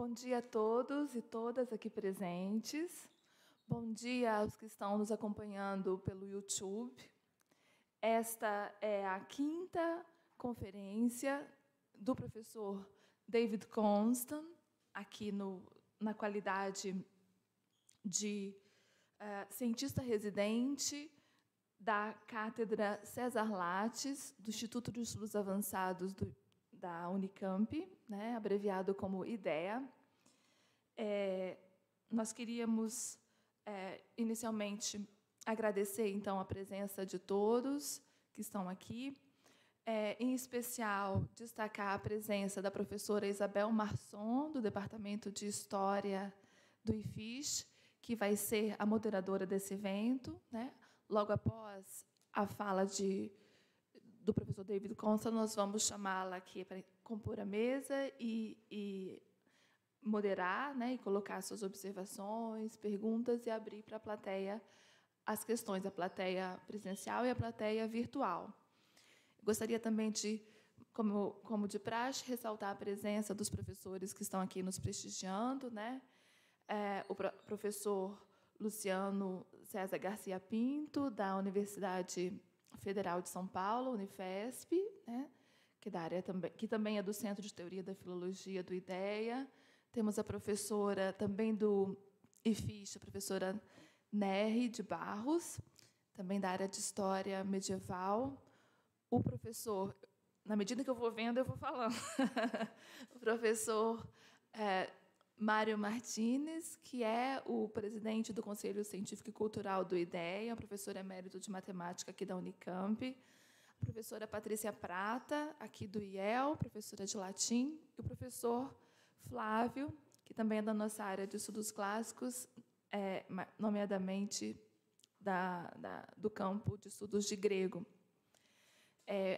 Bom dia a todos e todas aqui presentes. Bom dia aos que estão nos acompanhando pelo YouTube. Esta é a 5ª conferência do professor David Konstan, aqui na qualidade de cientista residente da cátedra Cesar Lattes, do Instituto de Estudos Avançados da Unicamp, né, abreviado como IDEA. Nós queríamos, inicialmente, agradecer, então, a presença de todos que estão aqui, em especial, destacar a presença da professora Isabel Marçom, do Departamento de História do IFIS, que vai ser a moderadora desse evento, né? Logo após a fala do professor David Konstan, nós vamos chamá-la aqui para compor a mesa e moderar, né, e colocar suas observações, perguntas e abrir para a plateia as questões, a plateia presencial e a plateia virtual. Gostaria também de, como de praxe, ressaltar a presença dos professores que estão aqui nos prestigiando, né? O professor Luciano César Garcia Pinto, da Universidade Federal de São Paulo, Unifesp, né? que também é do Centro de Teoria da Filologia do IDEA. Temos a professora também do IFIS, a professora Nery de Barros, também da área de História Medieval. O professor, na medida que eu vou vendo, eu vou falando. O professor Mário Martínez, que é o presidente do Conselho Científico e Cultural do IDEA, professor emérito de matemática aqui da Unicamp, a professora Patrícia Prata, aqui do IEL, professora de latim, e o professor Flávio, que também é da nossa área de estudos clássicos, nomeadamente do campo de estudos de grego.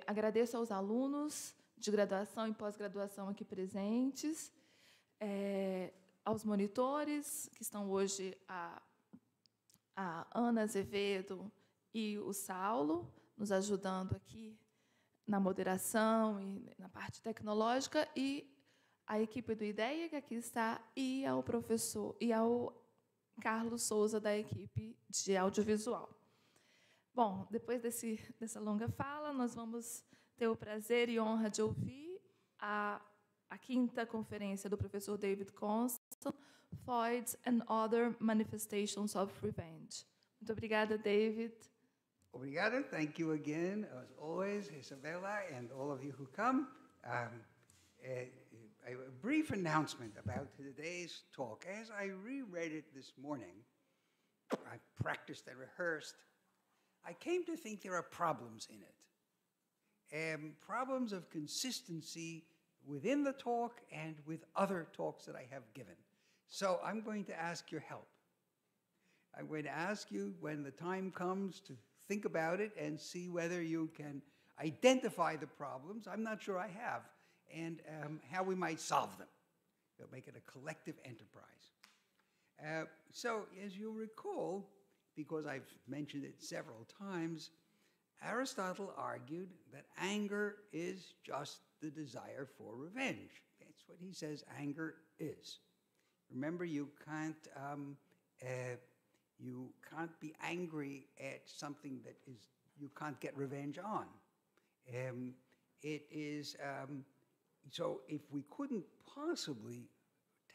Agradeço aos alunos de graduação e pós-graduação aqui presentes, aos monitores, que estão hoje a Ana Azevedo e o Saulo, nos ajudando aqui na moderação e na parte tecnológica, e a equipe do IDEA, que aqui está, e ao professor e ao Carlos Souza, da equipe de audiovisual. Bom, depois dessa longa fala, nós vamos ter o prazer e honra de ouvir a 5ª conferência do professor David Konstan, Foids and Other Manifestations of Revenge. Muito obrigada, David. Obrigado. Thank you again, as always, Isabella, and all of you who come. A brief announcement about today's talk. As I reread it this morning, I practiced and rehearsed, I came to think there are problems in it. Problems of consistency within the talk and with other talks that I have given. So I'm going to ask your help. I'm going to ask you, when the time comes, to think about it and see whether you can identify the problems. I'm not sure I have, and how we might solve them. We'll make it a collective enterprise. So, as you recall, because I've mentioned it several times, Aristotle argued that anger is just the desire for revenge. That's what he says anger is. Remember, you can't be angry at something that you can't get revenge on. So if we couldn't possibly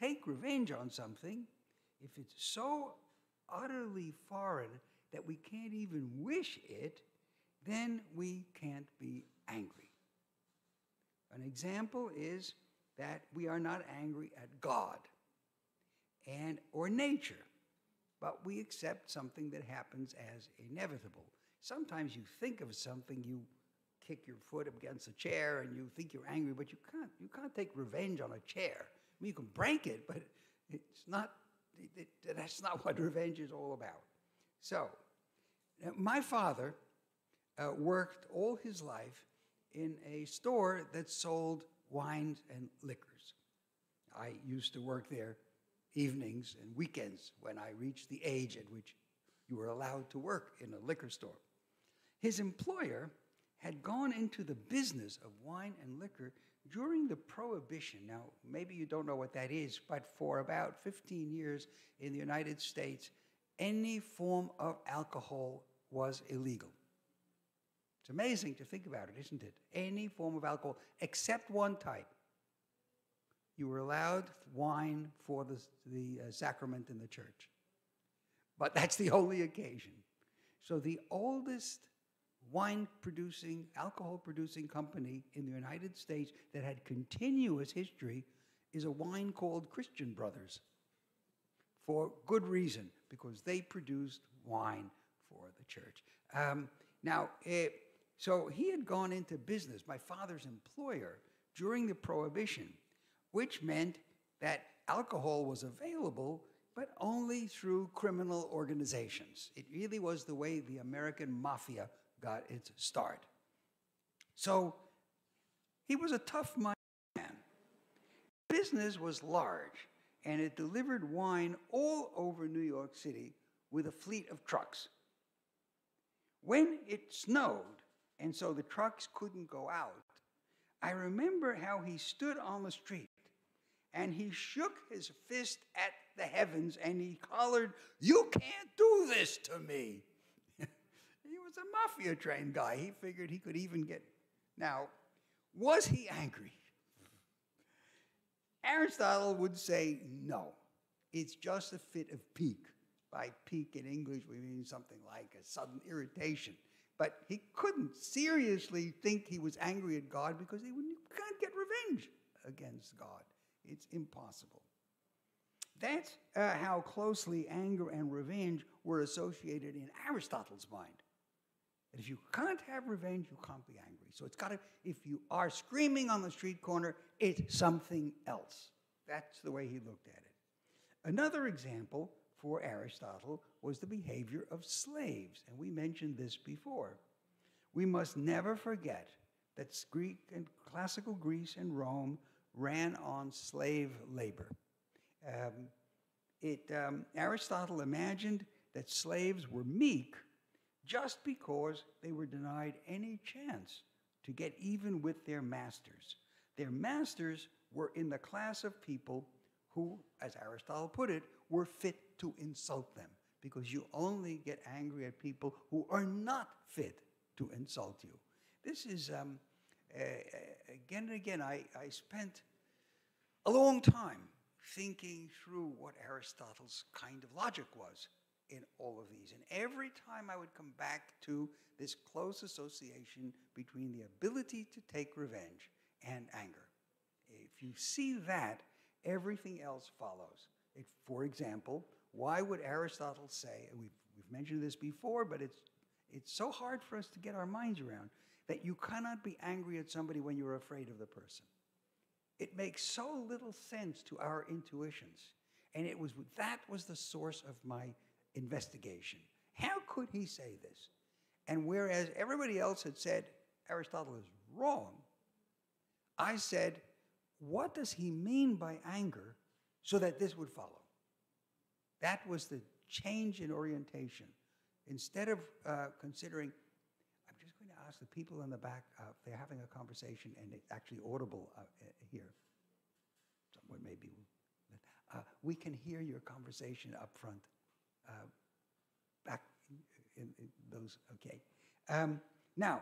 take revenge on something, if it's so utterly foreign that we can't even wish it, then we can't be angry. An example is that we are not angry at God or nature, but we accept something that happens as inevitable. Sometimes you think of something, you kick your foot against a chair and you think you're angry, but you can't take revenge on a chair. I mean, you can break it, but that's not what revenge is all about. So, my father worked all his life in a store that sold wines and liquors. I used to work there evenings and weekends when I reached the age at which you were allowed to work in a liquor store. His employer had gone into the business of wine and liquor during the Prohibition, now maybe you don't know what that is, but for about 15 years in the United States, any form of alcohol was illegal. It's amazing to think about it, isn't it? Any form of alcohol, except one type. You were allowed wine for the sacrament in the church. But that's the only occasion. So the oldest wine-producing, alcohol-producing company in the United States that had continuous history is a wine called Christian Brothers, for good reason, because they produced wine for the church. So he had gone into business, my father's employer, during the Prohibition, which meant that alcohol was available, but only through criminal organizations. It really was the way the American mafia got its start. So he was a tough-minded man. Business was large, and it delivered wine all over New York City with a fleet of trucks. When it snowed, and so the trucks couldn't go out, I remember how he stood on the street and he shook his fist at the heavens and he hollered, "You can't do this to me." He was a mafia-trained guy. He figured he could even get... Now, was he angry? Aristotle would say no. It's just a fit of pique. By pique in English, we mean something like a sudden irritation. But he couldn't seriously think he was angry at God because you can't get revenge against God. It's impossible. That's how closely anger and revenge were associated in Aristotle's mind. That if you can't have revenge, you can't be angry. So it's got to, if you are screaming on the street corner, it's something else. That's the way he looked at it. Another example for Aristotle was the behavior of slaves, and we mentioned this before. We must never forget that Greek and classical Greece and Rome ran on slave labor. Aristotle imagined that slaves were meek just because they were denied any chance to get even with their masters. Their masters were in the class of people who, as Aristotle put it, were fit to insult them, because you only get angry at people who are not fit to insult you. This is, again and again, I spent a long time thinking through what Aristotle's kind of logic was in all of these. And every time I would come back to this close association between the ability to take revenge and anger. If you see that, everything else follows. For example, why would Aristotle say, and we've mentioned this before, but it's so hard for us to get our minds around, that you cannot be angry at somebody when you're afraid of the person. It makes so little sense to our intuitions. And that was the source of my investigation. How could he say this? And whereas everybody else had said Aristotle is wrong, I said, what does he mean by anger so that this would follow? That was the change in orientation. Instead of considering, I'm just going to ask the people in the back, they're having a conversation and it's actually audible here. Someone maybe, we can hear your conversation up front. Back in those, okay. Now,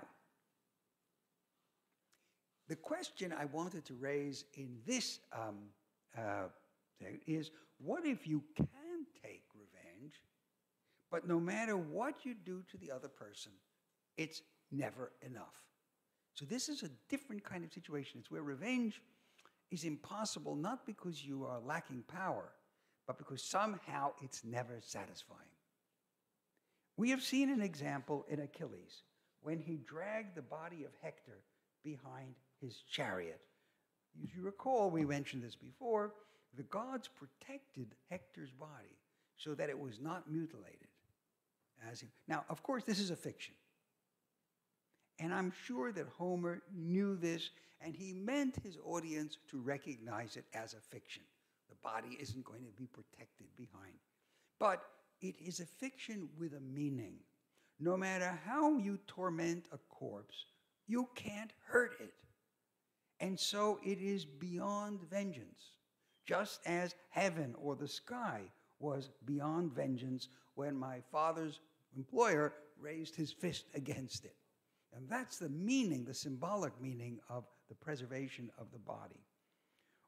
the question I wanted to raise in this thing is, what if you can take revenge, but no matter what you do to the other person, it's never enough? So this is a different kind of situation. It's where revenge is impossible, not because you are lacking power, but because somehow it's never satisfying. We have seen an example in Achilles when he dragged the body of Hector behind his chariot. As you recall, we mentioned this before, the gods protected Hector's body so that it was not mutilated. Now, of course, this is a fiction. And I'm sure that Homer knew this, and he meant his audience to recognize it as a fiction. The body isn't going to be protected behind. But it is a fiction with a meaning. No matter how you torment a corpse, you can't hurt it. And so it is beyond vengeance, just as heaven or the sky was beyond vengeance when my father's employer raised his fist against it. And that's the meaning, the symbolic meaning of the preservation of the body.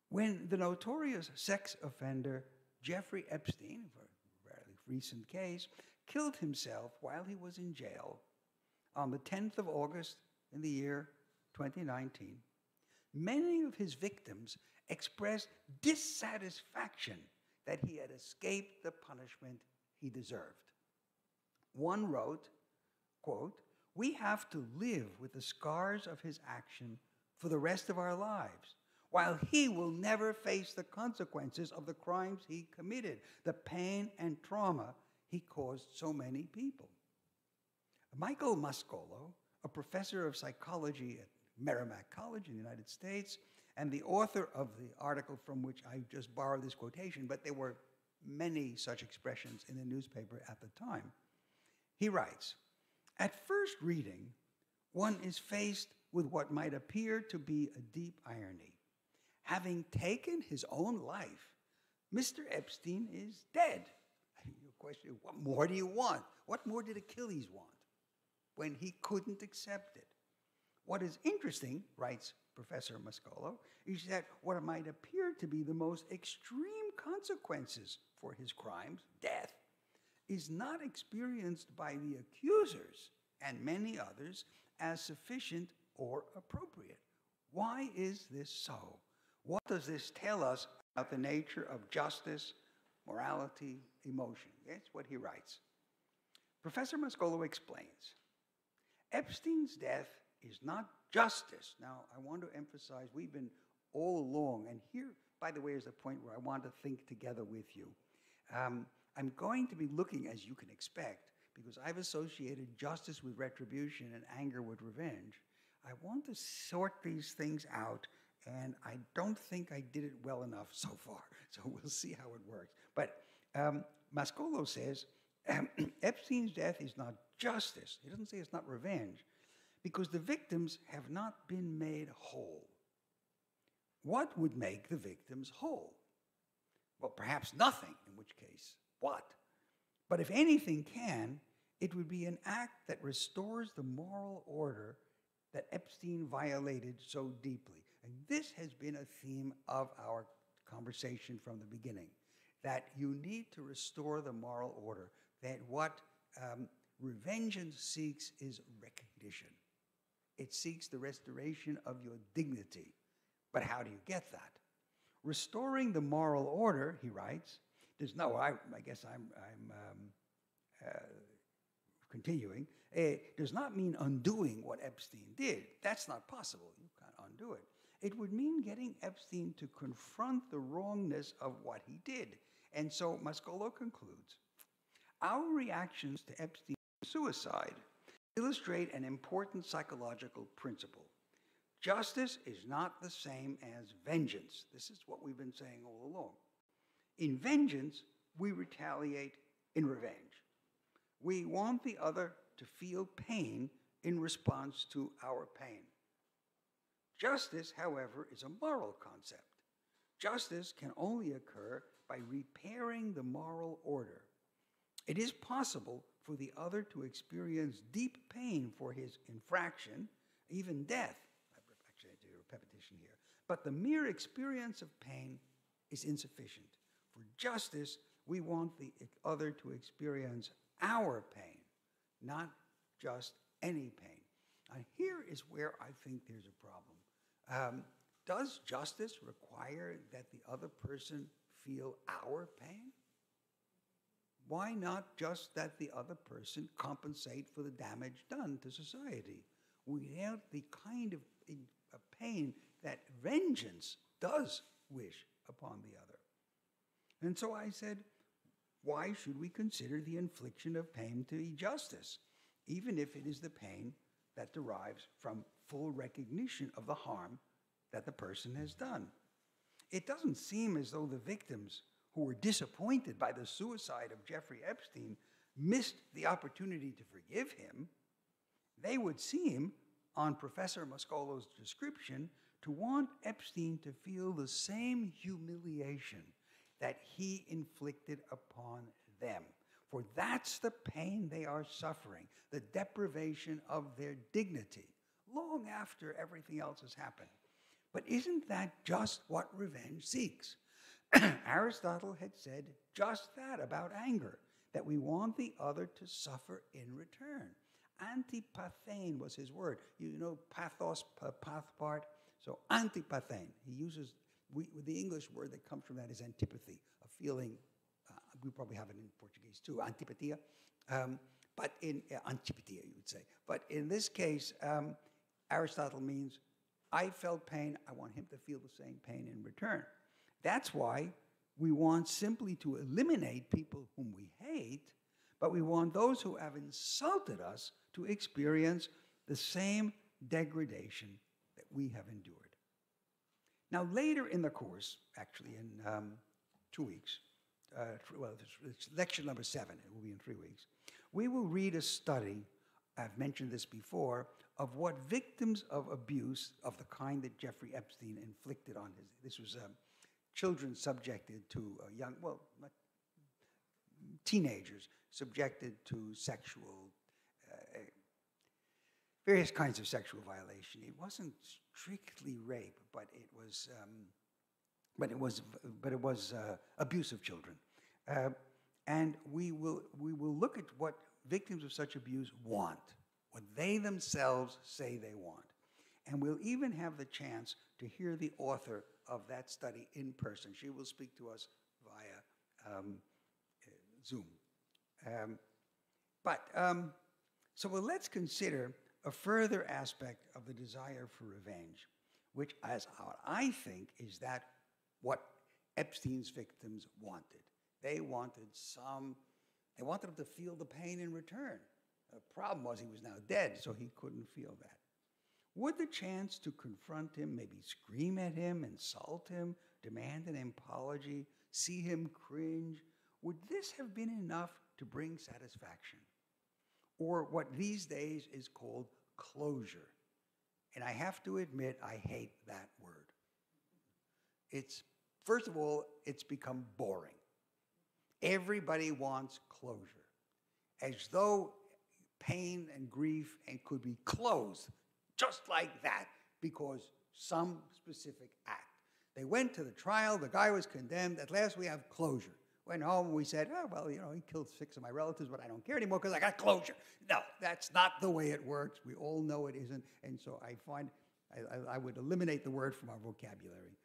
When the notorious sex offender Jeffrey Epstein, for a very recent case, killed himself while he was in jail on the 10th of August in the year 2019, many of his victims expressed dissatisfaction that he had escaped the punishment he deserved. One wrote, quote, "We have to live with the scars of his action for the rest of our lives, while he will never face the consequences of the crimes he committed, the pain and trauma he caused so many people." Michael Mascolo, a professor of psychology at Merrimack College in the United States, and the author of the article from which I just borrowed this quotation, but there were many such expressions in the newspaper at the time. He writes, "At first reading, one is faced with what might appear to be a deep irony. Having taken his own life, Mr. Epstein is dead. Your question, what more do you want? What more did Achilles want when he couldn't accept it? What is interesting," writes Professor Mascolo, "is that what might appear to be the most extreme consequences for his crimes, death, is not experienced by the accusers and many others as sufficient or appropriate. Why is this so? What does this tell us about the nature of justice, morality, emotion?" That's what he writes. Professor Mascolo explains, Epstein's death is not justice. Now, I want to emphasize, we've been all along, and here, by the way, is the point where I want to think together with you. I'm going to be looking, as you can expect, because I've associated justice with retribution and anger with revenge. I want to sort these things out, and I don't think I did it well enough so far, so we'll see how it works. But Mascolo says, Epstein's death is not justice. He doesn't say it's not revenge, because the victims have not been made whole. What would make the victims whole? Well, perhaps nothing, in which case, what? But if anything can, it would be an act that restores the moral order that Epstein violated so deeply. And this has been a theme of our conversation from the beginning, that you need to restore the moral order, that what revengeance seeks is recognition. It seeks the restoration of your dignity. But how do you get that? Restoring the moral order, he writes, I guess I'm continuing, does not mean undoing what Epstein did. That's not possible. You can't undo it. It would mean getting Epstein to confront the wrongness of what he did. And so Mascolo concludes, our reactions to Epstein's suicide illustrate an important psychological principle. Justice is not the same as vengeance. This is what we've been saying all along. In vengeance, we retaliate in revenge. We want the other to feel pain in response to our pain. Justice, however, is a moral concept. Justice can only occur by repairing the moral order. It is possible for the other to experience deep pain for his infraction, even death. Actually, I do a repetition here. But the mere experience of pain is insufficient. For justice, we want the other to experience our pain, not just any pain. And here is where I think there's a problem. Does justice require that the other person feel our pain? Why not just that the other person compensate for the damage done to society without the kind of pain that vengeance does wish upon the other? And so I said, why should we consider the infliction of pain to be justice, even if it is the pain that derives from full recognition of the harm that the person has done? It doesn't seem as though the victims who were disappointed by the suicide of Jeffrey Epstein missed the opportunity to forgive him. They would seem, on Professor Mascolo's description, to want Epstein to feel the same humiliation that he inflicted upon them. For that's the pain they are suffering, the deprivation of their dignity, long after everything else has happened. But isn't that just what revenge seeks? Aristotle had said just that about anger, that we want the other to suffer in return. Antipathein was his word. You know pathos, path part? So antipathein. He uses, the English word that comes from that is antipathy, a feeling, we probably have it in Portuguese too, antipatia. But in, antipatia you would say. But in this case, Aristotle means, I felt pain, I want him to feel the same pain in return. That's why we want simply to eliminate people whom we hate, but we want those who have insulted us to experience the same degradation that we have endured. Now, later in the course, actually in 2 weeks, well, it's lecture number 7, it will be in 3 weeks, we will read a study, I've mentioned this before, of what victims of abuse of the kind that Jeffrey Epstein inflicted on his, this was children subjected to young, well, not teenagers subjected to sexual, various kinds of sexual violation. It wasn't strictly rape, but it was abuse of children. And we will look at what victims of such abuse want, what they themselves say they want. And we'll even have the chance to hear the author of that study in person. She will speak to us via Zoom. So let's consider a further aspect of the desire for revenge, which, as I think, is that what Epstein's victims wanted. They wanted them to feel the pain in return. The problem was he was now dead, so he couldn't feel that. Would the chance to confront him, maybe scream at him, insult him, demand an apology, see him cringe, would this have been enough to bring satisfaction? Or what these days is called closure. And I have to admit, I hate that word. First of all, it's become boring. Everybody wants closure, as though pain and grief could be closed just like that because some specific act. They went to the trial, the guy was condemned, at last we have closure. Went home and we said, oh, well, you know, he killed 6 of my relatives, but I don't care anymore because I got closure. No, that's not the way it works. We all know it isn't. And so I find I would eliminate the word from our vocabulary.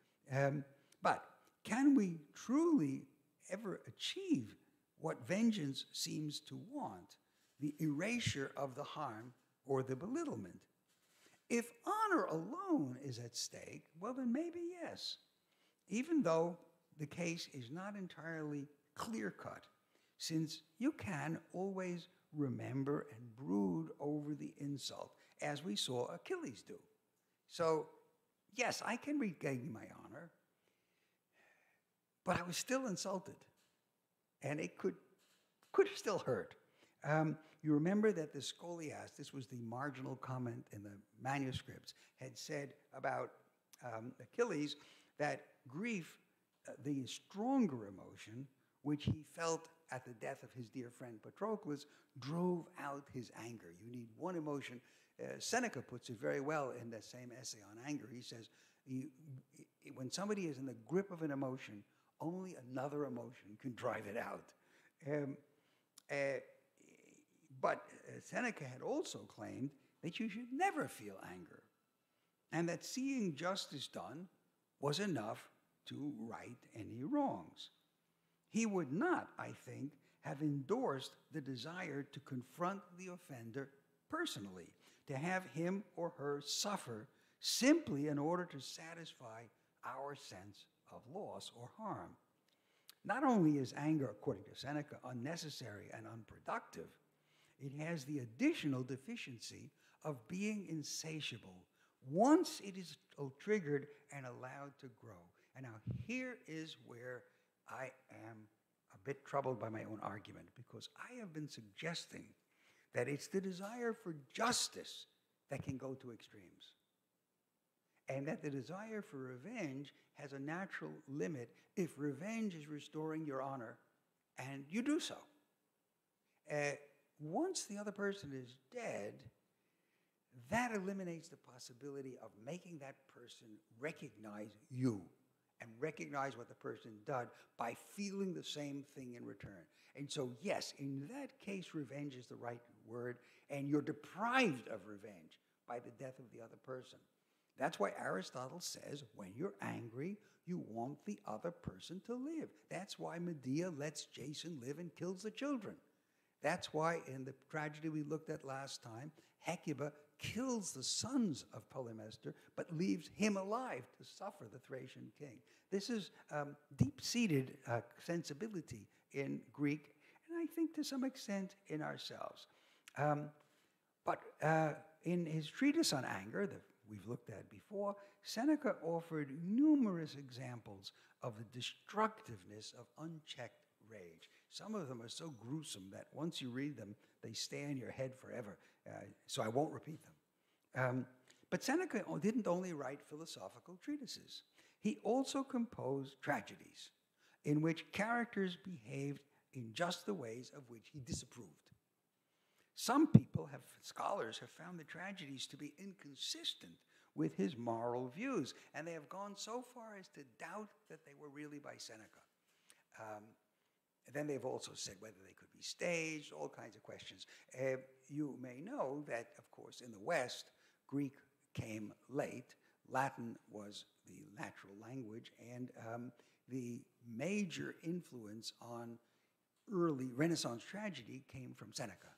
But can we truly ever achieve what vengeance seems to want, the erasure of the harm or the belittlement? If honor alone is at stake, well, then maybe yes, even though the case is not entirely clear-cut, since you can always remember and brood over the insult, as we saw Achilles do. So, yes, I can regain my honor, but I was still insulted, and it could still hurt. You remember that the scholiast, this was the marginal comment in the manuscripts, had said about Achilles that grief, the stronger emotion, which he felt at the death of his dear friend Patroclus, drove out his anger. You need one emotion. Seneca puts it very well in the same essay on anger. He says, when somebody is in the grip of an emotion, only another emotion can drive it out. But Seneca had also claimed that you should never feel anger, and that seeing justice done was enough to right any wrongs. He would not, I think, have endorsed the desire to confront the offender personally, to have him or her suffer simply in order to satisfy our sense of loss or harm. Not only is anger, according to Seneca, unnecessary and unproductive, it has the additional deficiency of being insatiable once it is triggered and allowed to grow. And now here is where I am a bit troubled by my own argument, because I have been suggesting that it's the desire for justice that can go to extremes. and that the desire for revenge has a natural limit if revenge is restoring your honor, and you do so. Once the other person is dead, that eliminates the possibility of making that person recognize you and recognize what the person did by feeling the same thing in return. And so, yes, in that case, revenge is the right word, and you're deprived of revenge by the death of the other person. That's why Aristotle says, when you're angry, you want the other person to live. That's why Medea lets Jason live and kills the children. That's why in the tragedy we looked at last time, Hecuba kills the sons of Polymestor, but leaves him alive to suffer the Thracian king. This is deep-seated sensibility in Greek, and I think to some extent in ourselves. But in his treatise on anger that we've looked at before, Seneca offered numerous examples of the destructiveness of unchecked rage. Some of them are so gruesome that once you read them, they stay in your head forever, so I won't repeat them. But Seneca didn't only write philosophical treatises. He also composed tragedies in which characters behaved in just the ways of which he disapproved. Some people, scholars, have found the tragedies to be inconsistent with his moral views, and they have gone so far as to doubt that they were really by Seneca. Then they've also said whether they could be staged, all kinds of questions. You may know that, of course, in the West, Greek came late. Latin was the natural language, and the major influence on early Renaissance tragedy came from Seneca,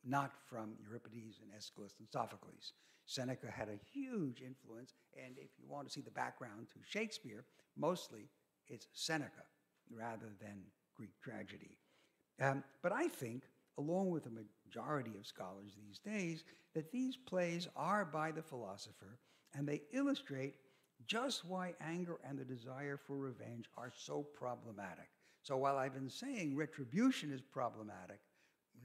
not from Euripides and Aeschylus and Sophocles. Seneca had a huge influence, and if you want to see the background to Shakespeare, mostly it's Seneca rather than Greek tragedy. But I think, along with the majority of scholars these days, that these plays are by the philosopher, and they illustrate just why anger and the desire for revenge are so problematic. So while I've been saying retribution is problematic,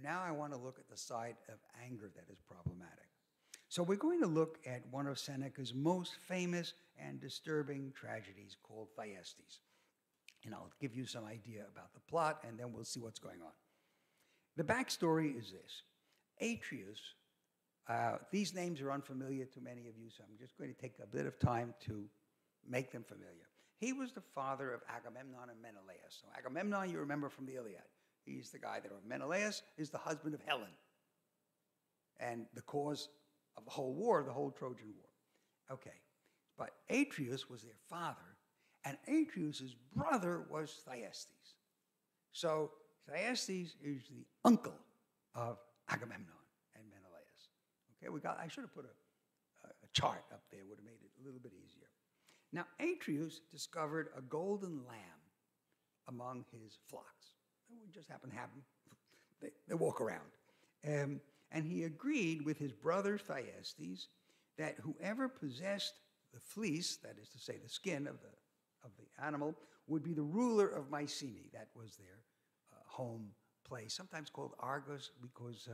now I want to look at the side of anger that is problematic. So we're going to look at one of Seneca's most famous and disturbing tragedies called Thyestes. And I'll give you some idea about the plot, and then we'll see what's going on. The backstory is this. Atreus, these names are unfamiliar to many of you, so I'm just going to take a bit of time to make them familiar. He was the father of Agamemnon and Menelaus. So Agamemnon, you remember from the Iliad. He's the guy that, Menelaus is the husband of Helen, and the cause of the whole war, the whole Trojan War. Okay, but Atreus was their father, and Atreus' brother was Thyestes. So Thyestes is the uncle of Agamemnon and Menelaus. Okay, I should have put a chart up there, would have made it a little bit easier. Now, Atreus discovered a golden lamb among his flocks. It would just happen to happen. They walk around. And he agreed with his brother Thyestes that whoever possessed the fleece, that is to say the skin of the animal, would be the ruler of Mycenae. That was their home place, sometimes called Argos, because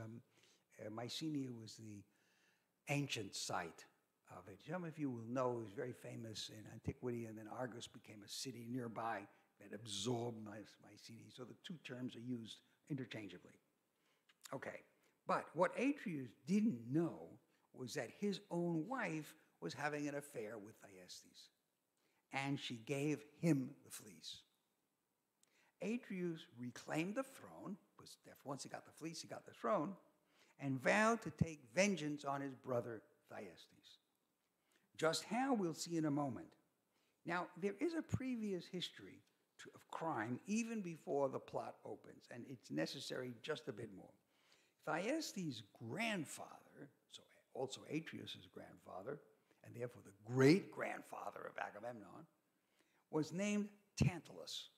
Mycenae was the ancient site of it. Some of you will know it was very famous in antiquity, and then Argos became a city nearby that absorbed Mycenae. So the two terms are used interchangeably. Okay, but what Atreus didn't know was that his own wife was having an affair with Thyestes, and she gave him the fleece. Atreus reclaimed the throne, because once he got the fleece, he got the throne, and vowed to take vengeance on his brother Thyestes. Just how, we'll see in a moment. Now, there is a previous history of crime even before the plot opens, and it's necessary just a bit more. Thyestes' grandfather, so also Atreus' grandfather, and therefore the great-grandfather of Agamemnon, was named Tantalus.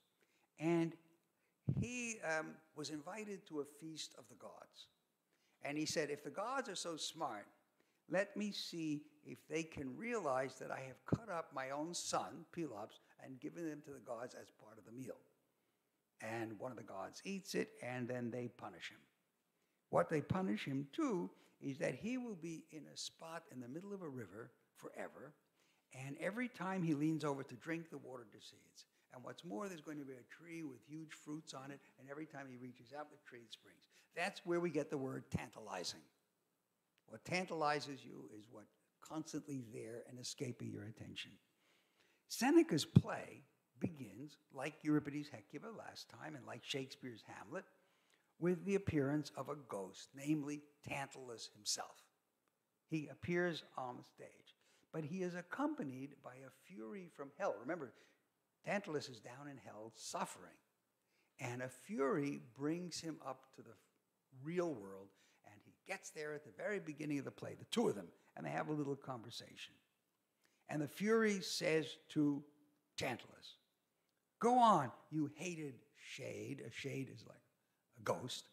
And he was invited to a feast of the gods. And he said, if the gods are so smart, let me see if they can realize that I have cut up my own son, Pelops, and given him to the gods as part of the meal. And one of the gods eats it, and then they punish him. What they punish him to is that he will be in a spot in the middle of a river forever, And every time he leans over to drink, the water recedes. And what's more, there's going to be a tree with huge fruits on it, and every time he reaches out, the tree springs. That's where we get the word tantalizing. What tantalizes you is what's constantly there and escaping your attention. Seneca's play begins, like Euripides' Hecuba last time, and like Shakespeare's Hamlet, with the appearance of a ghost, namely Tantalus himself. He appears on the stage, but he is accompanied by a fury from hell. Remember, Tantalus is down in hell suffering, and a fury brings him up to the real world, and he gets there at the very beginning of the play, the two of them, and they have a little conversation. And the fury says to Tantalus, "Go on, you hated shade," a shade is like a ghost,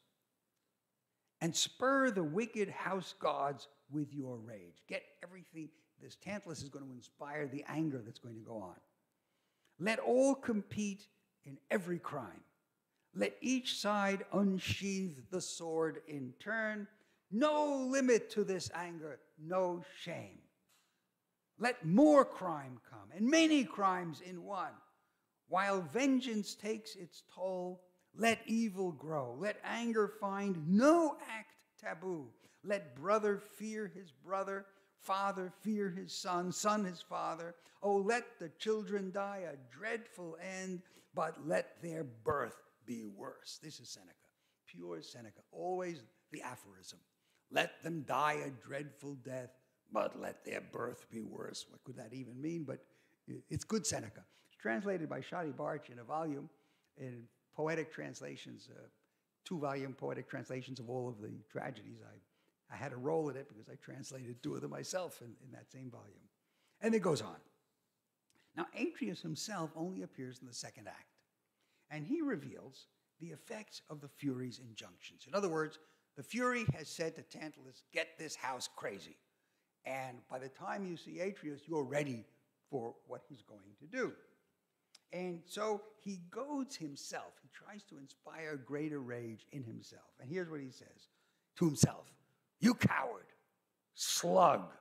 "and spur the wicked house gods with your rage." Get everything, this Tantalus is going to inspire the anger that's going to go on. "Let all compete in every crime. Let each side unsheathe the sword in turn. No limit to this anger, no shame. Let more crime come, and many crimes in one. While vengeance takes its toll, let evil grow. Let anger find no act taboo. Let brother fear his brother, father fear his son, son his father. Oh, let the children die a dreadful end, but let their birth be worse." This is Seneca, pure Seneca, always the aphorism. Let them die a dreadful death, but let their birth be worse. What could that even mean? But it's good Seneca. It's translated by Shadi Barch in a volume in poetic translations, two-volume poetic translations of all of the tragedies. I had a role in it because I translated two of them myself in that same volume. And it goes on. Now, Atreus himself only appears in the second act, and he reveals the effects of the Fury's injunctions. In other words, the Fury has said to Tantalus, "Get this house crazy." And by the time you see Atreus, you're ready for what he's going to do. And so he goads himself. He tries to inspire greater rage in himself. And here's what he says to himself: "You coward, slug,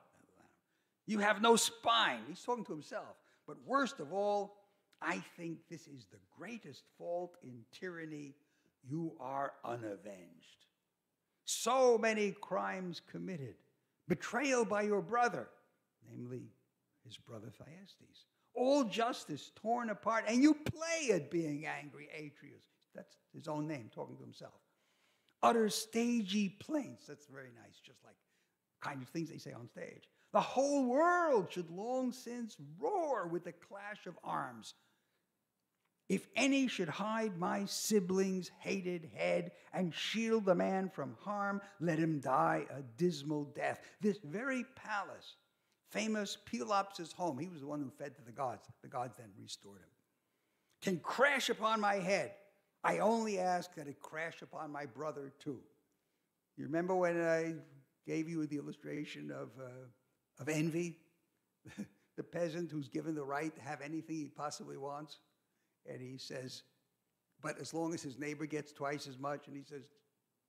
you have no spine." He's talking to himself. "But worst of all, I think this is the greatest fault in tyranny. You are unavenged. So many crimes committed, betrayal by your brother," namely his brother Thyestes, "all justice torn apart, and you play at being angry, Atreus." That's his own name, talking to himself. "Utter stagey plaints," that's very nice, just like kind of things they say on stage. "The whole world should long since roar with the clash of arms. If any should hide my sibling's hated head and shield the man from harm, let him die a dismal death. This very palace, famous Pelops' home," he was the one who fed to the gods then restored him, "can crash upon my head. I only ask that it crash upon my brother too." You remember when I gave you the illustration of envy? The peasant who's given the right to have anything he possibly wants. And he says, but as long as his neighbor gets twice as much, and he says,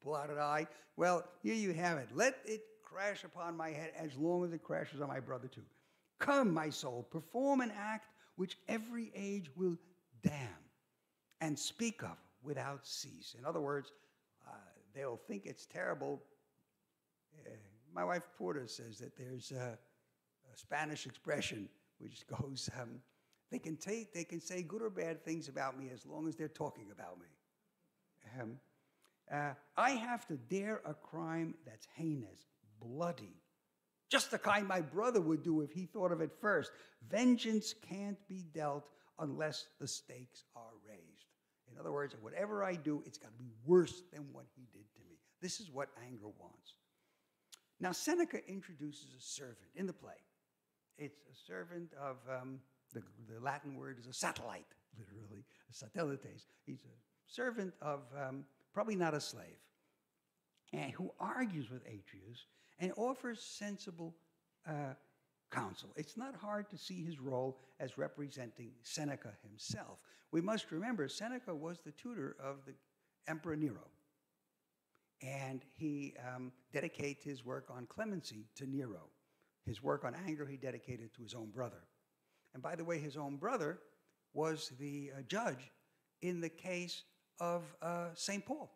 pull out an eye. Well, here you have it. Let it crash upon my head as long as it crashes on my brother too. Come, my soul, perform an act which every age will damn and speak of without cease. In other words, they'll think it's terrible. My wife Porter says that there's a Spanish expression which goes, they can say good or bad things about me as long as they're talking about me. I have to dare a crime that's heinous, bloody, just the kind my brother would do if he thought of it first. Vengeance can't be dealt unless the stakes are raised. In other words, whatever I do, it's got to be worse than what he did to me. This is what anger wants. Now, Seneca introduces a servant in the play. It's a servant of... The Latin word is a satellite, literally, a satellites. He's a servant of, probably not a slave, and who argues with Atreus and offers sensible counsel. It's not hard to see his role as representing Seneca himself. We must remember Seneca was the tutor of the Emperor Nero, and he dedicated his work on clemency to Nero. His work on anger he dedicated to his own brother. And by the way, his own brother was the judge in the case of St. Paul.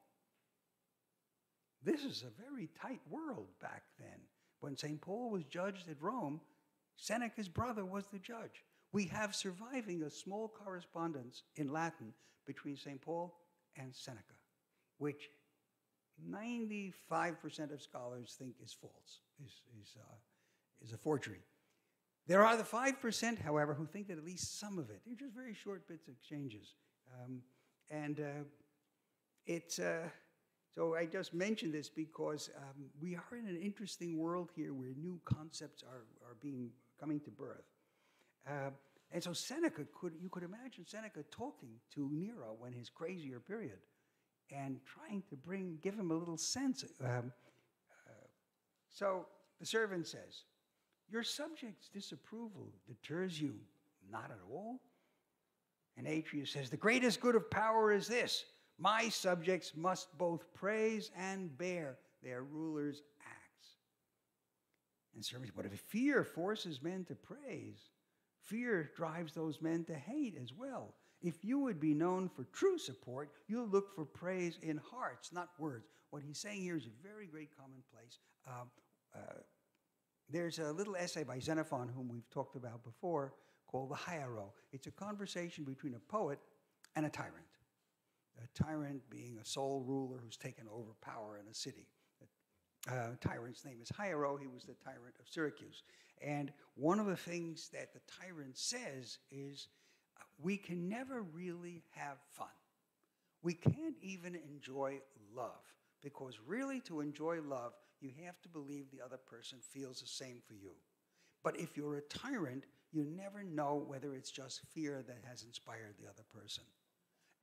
This is a very tight world back then. When St. Paul was judged at Rome, Seneca's brother was the judge. We have surviving a small correspondence in Latin between St. Paul and Seneca, which 95% of scholars think is false, is a forgery. There are the 5%, however, who think that at least some of it, they're just very short bits of exchanges. So I just mentioned this because we are in an interesting world here where new concepts are coming to birth. And so Seneca, you could imagine Seneca talking to Nero in his crazier period and trying to give him a little sense. So the servant says, "Your subjects' disapproval deters you not at all?" And Atreus says, "The greatest good of power is this: my subjects must both praise and bear their ruler's acts." And the servant says, "But if fear forces men to praise, fear drives those men to hate as well. If you would be known for true support, you'll look for praise in hearts, not words." What he's saying here is a very great commonplace. There's a little essay by Xenophon, whom we've talked about before, called The Hiero. It's a conversation between a poet and a tyrant. A tyrant being a sole ruler who's taken over power in a city. The tyrant's name is Hiero. He was the tyrant of Syracuse. And one of the things that the tyrant says is, we can never really have fun. We can't even enjoy love, because really to enjoy love, you have to believe the other person feels the same for you. But if you're a tyrant, you never know whether it's just fear that has inspired the other person,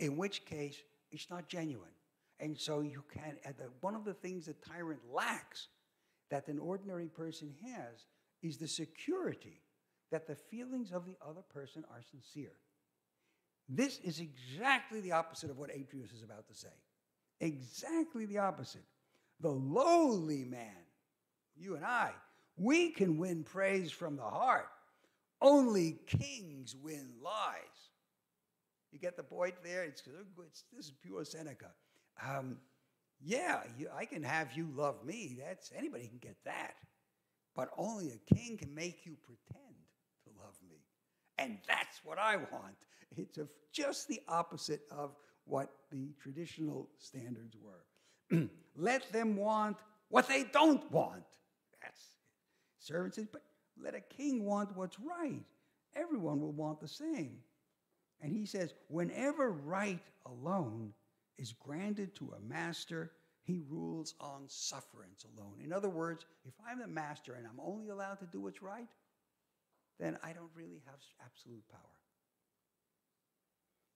in which case it's not genuine. And so you can, one of the things the tyrant lacks that an ordinary person has is the security that the feelings of the other person are sincere. This is exactly the opposite of what Atreus is about to say. Exactly the opposite. The lowly man, you and I, we can win praise from the heart. Only kings win lies. You get the point there? This is pure Seneca. I can have you love me. Anybody can get that. But only a king can make you pretend to love me. And that's what I want. It's just the opposite of what the traditional standards were. Let them want what they don't want. That's it. Servant says, but let a king want what's right. Everyone will want the same. And he says, whenever right alone is granted to a master, he rules on sufferance alone. In other words, if I'm the master and I'm only allowed to do what's right, then I don't really have absolute power.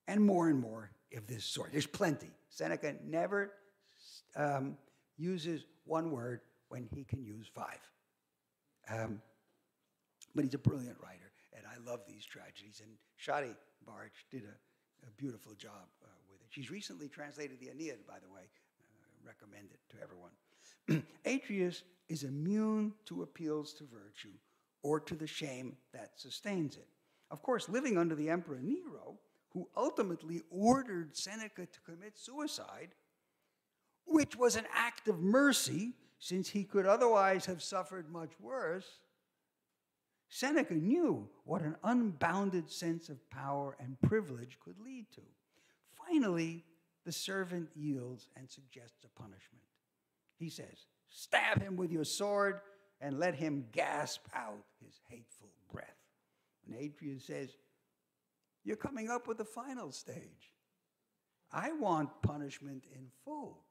And more of this sort. There's plenty. Seneca never uses one word when he can use five. But he's a brilliant writer, and I love these tragedies. And Shadi Barch did a beautiful job with it. She's recently translated the Aeneid, by the way. Recommend it to everyone. Atreus is immune to appeals to virtue or to the shame that sustains it. Of course, living under the Emperor Nero, who ultimately ordered Seneca to commit suicide, which was an act of mercy, since he could otherwise have suffered much worse, Seneca knew what an unbounded sense of power and privilege could lead to. Finally, the servant yields and suggests a punishment. He says, stab him with your sword and let him gasp out his hateful breath. And Atreus says, you're coming up with the final stage. I want punishment in full.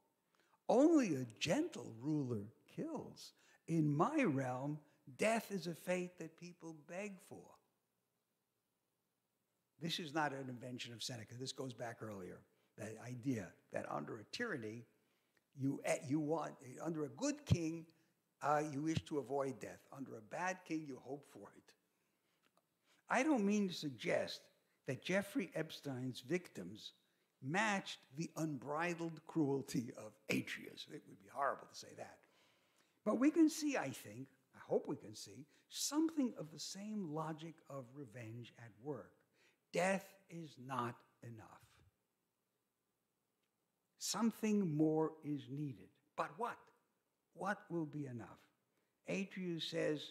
Only a gentle ruler kills. In my realm, death is a fate that people beg for. This is not an invention of Seneca. This goes back earlier. That idea that under a tyranny, under a good king, you wish to avoid death. Under a bad king, you hope for it. I don't mean to suggest that Jeffrey Epstein's victims matched the unbridled cruelty of Atreus. It would be horrible to say that. But we can see, I think, I hope we can see, something of the same logic of revenge at work. Death is not enough. Something more is needed. But what? What will be enough? Atreus says,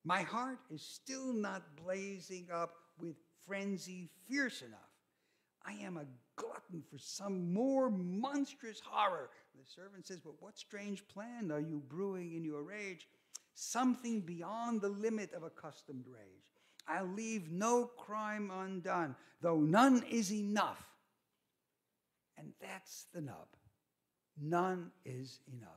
my heart is still not blazing up with frenzy fierce enough. I am a glutton for some more monstrous horror. The servant says, but what strange plan are you brewing in your rage? Something beyond the limit of accustomed rage. I'll leave no crime undone, though none is enough. And that's the nub. None is enough.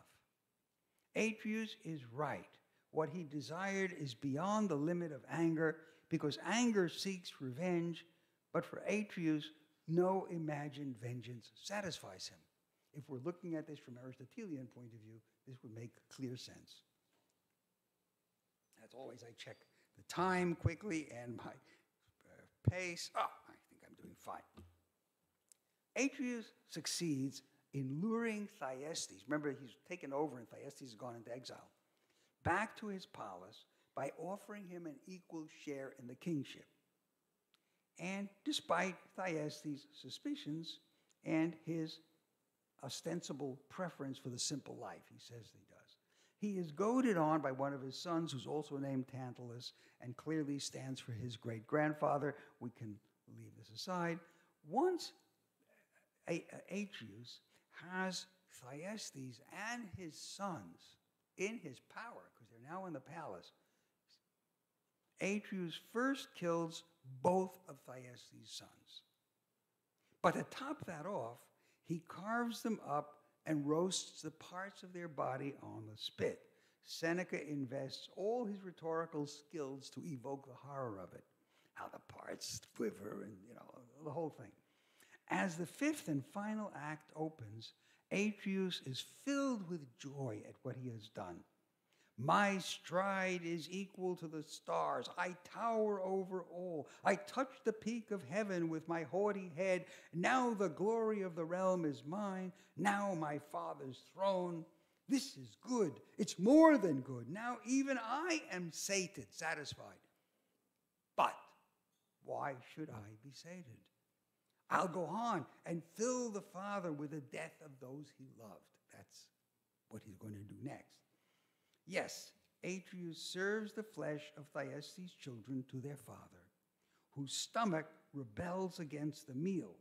Atreus is right. What he desired is beyond the limit of anger, because anger seeks revenge, but for Atreus, no imagined vengeance satisfies him. If we're looking at this from Aristotelian point of view, this would make clear sense. As always, I check the time quickly and my pace. Oh, I think I'm doing fine. Atreus succeeds in luring Thyestes, remember he's taken over and Thyestes has gone into exile, back to his palace by offering him an equal share in the kingship. And despite Thyestes' suspicions and his ostensible preference for the simple life, he says he does, he is goaded on by one of his sons, who's also named Tantalus, and clearly stands for his great-grandfather. We can leave this aside. Once Atreus has Thyestes and his sons in his power, because they're now in the palace, Atreus first kills both of Thyestes' sons. But to top that off, he carves them up and roasts the parts of their body on the spit. Seneca invests all his rhetorical skills to evoke the horror of it, how the parts quiver and, the whole thing. As the fifth and final act opens, Atreus is filled with joy at what he has done. My stride is equal to the stars. I tower over all. I touch the peak of heaven with my haughty head. Now the glory of the realm is mine. Now my father's throne. This is good. It's more than good. Now even I am satisfied. But why should I be sated? I'll go on and fill the Father with the death of those he loved. That's what he's going to do next. Yes, Atreus serves the flesh of Thyestes' children to their father, whose stomach rebels against the meal,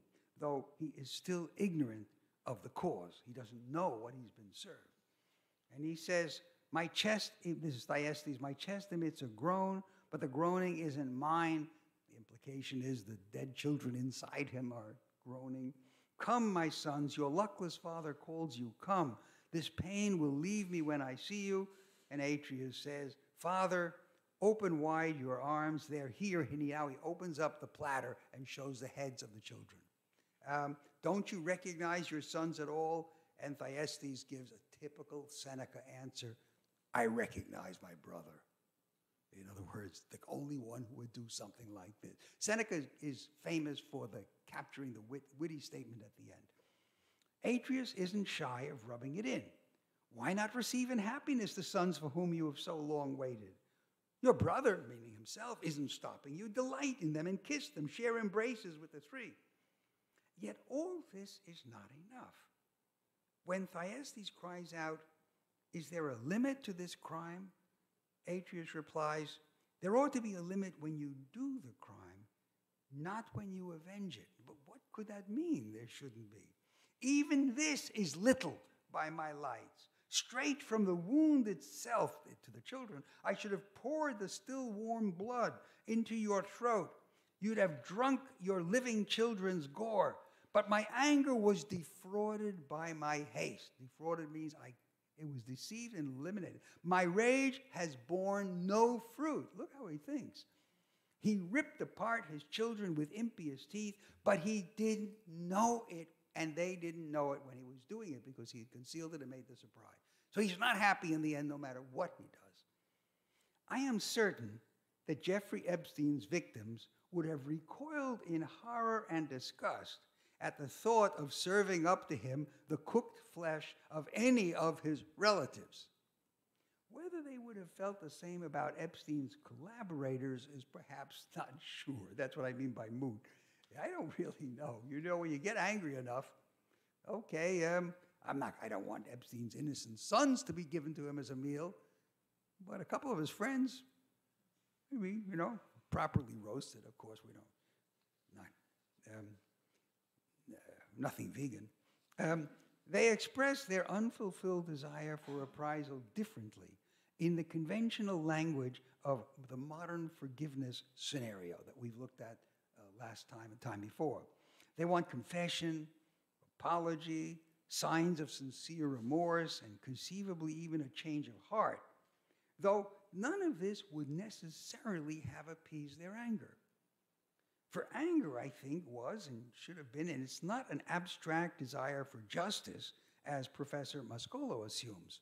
though he is still ignorant of the cause. He doesn't know what he's been served. And he says, my chest, this is Thyestes, my chest emits a groan, but the groaning isn't mine. The implication is the dead children inside him are groaning. Come, my sons, your luckless father calls you. Come, this pain will leave me when I see you. And Atreus says, Father, open wide your arms. They're here. And now he opens up the platter and shows the heads of the children. Don't you recognize your sons at all? And Thyestes gives a typical Seneca answer. I recognize my brother. In other words, the only one who would do something like this. Seneca is famous for capturing the witty statement at the end. Atreus isn't shy of rubbing it in. Why not receive in happiness the sons for whom you have so long waited? Your brother, meaning himself, isn't stopping you. Delight in them and kiss them. Share embraces with the three. Yet all this is not enough. When Thyestes cries out, is there a limit to this crime? Atreus replies, there ought to be a limit when you do the crime, not when you avenge it. But what could that mean? There shouldn't be. Even this is little by my lights. Straight from the wound itself to the children, I should have poured the still warm blood into your throat. You'd have drunk your living children's gore. But my anger was defrauded by my haste. Defrauded means it was deceived and eliminated. My rage has borne no fruit. Look how he thinks. He ripped apart his children with impious teeth, but he didn't know it, and they didn't know it when he was doing it because he had concealed it and made the surprise. So he's not happy in the end no matter what he does. I am certain that Jeffrey Epstein's victims would have recoiled in horror and disgust at the thought of serving up to him the cooked flesh of any of his relatives. Whether they would have felt the same about Epstein's collaborators is perhaps not sure. That's what I mean by mood. I don't really know. You know, when you get angry enough, okay, I don't want Epstein's innocent sons to be given to him as a meal, but a couple of his friends, maybe, you know, properly roasted, of course, we don't, nothing vegan. They express their unfulfilled desire for reprisal differently in the conventional language of the modern forgiveness scenario that we've looked at last time and time before. They want confession, apology, signs of sincere remorse, and conceivably even a change of heart, though none of this would necessarily have appeased their anger. For anger, I think, was and should have been, and it's not an abstract desire for justice, as Professor Mascolo assumes.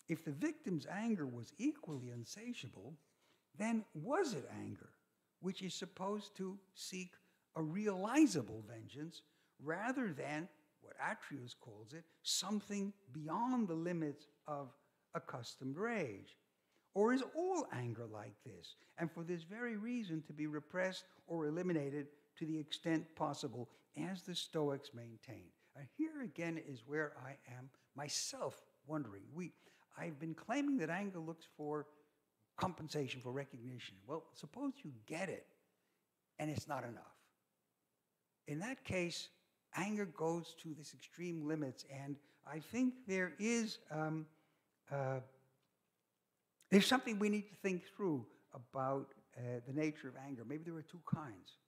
If the victim's anger was equally insatiable, then was it anger, which is supposed to seek a realizable vengeance, rather than, what Atreus calls it, something beyond the limits of accustomed rage? Or is all anger like this, and for this very reason to be repressed or eliminated to the extent possible, as the Stoics maintain? And here again is where I am myself wondering. I've been claiming that anger looks for compensation, for recognition. Well, suppose you get it, and it's not enough. In that case, anger goes to this extreme limits, and I think there's something we need to think through about the nature of anger. Maybe there are two kinds.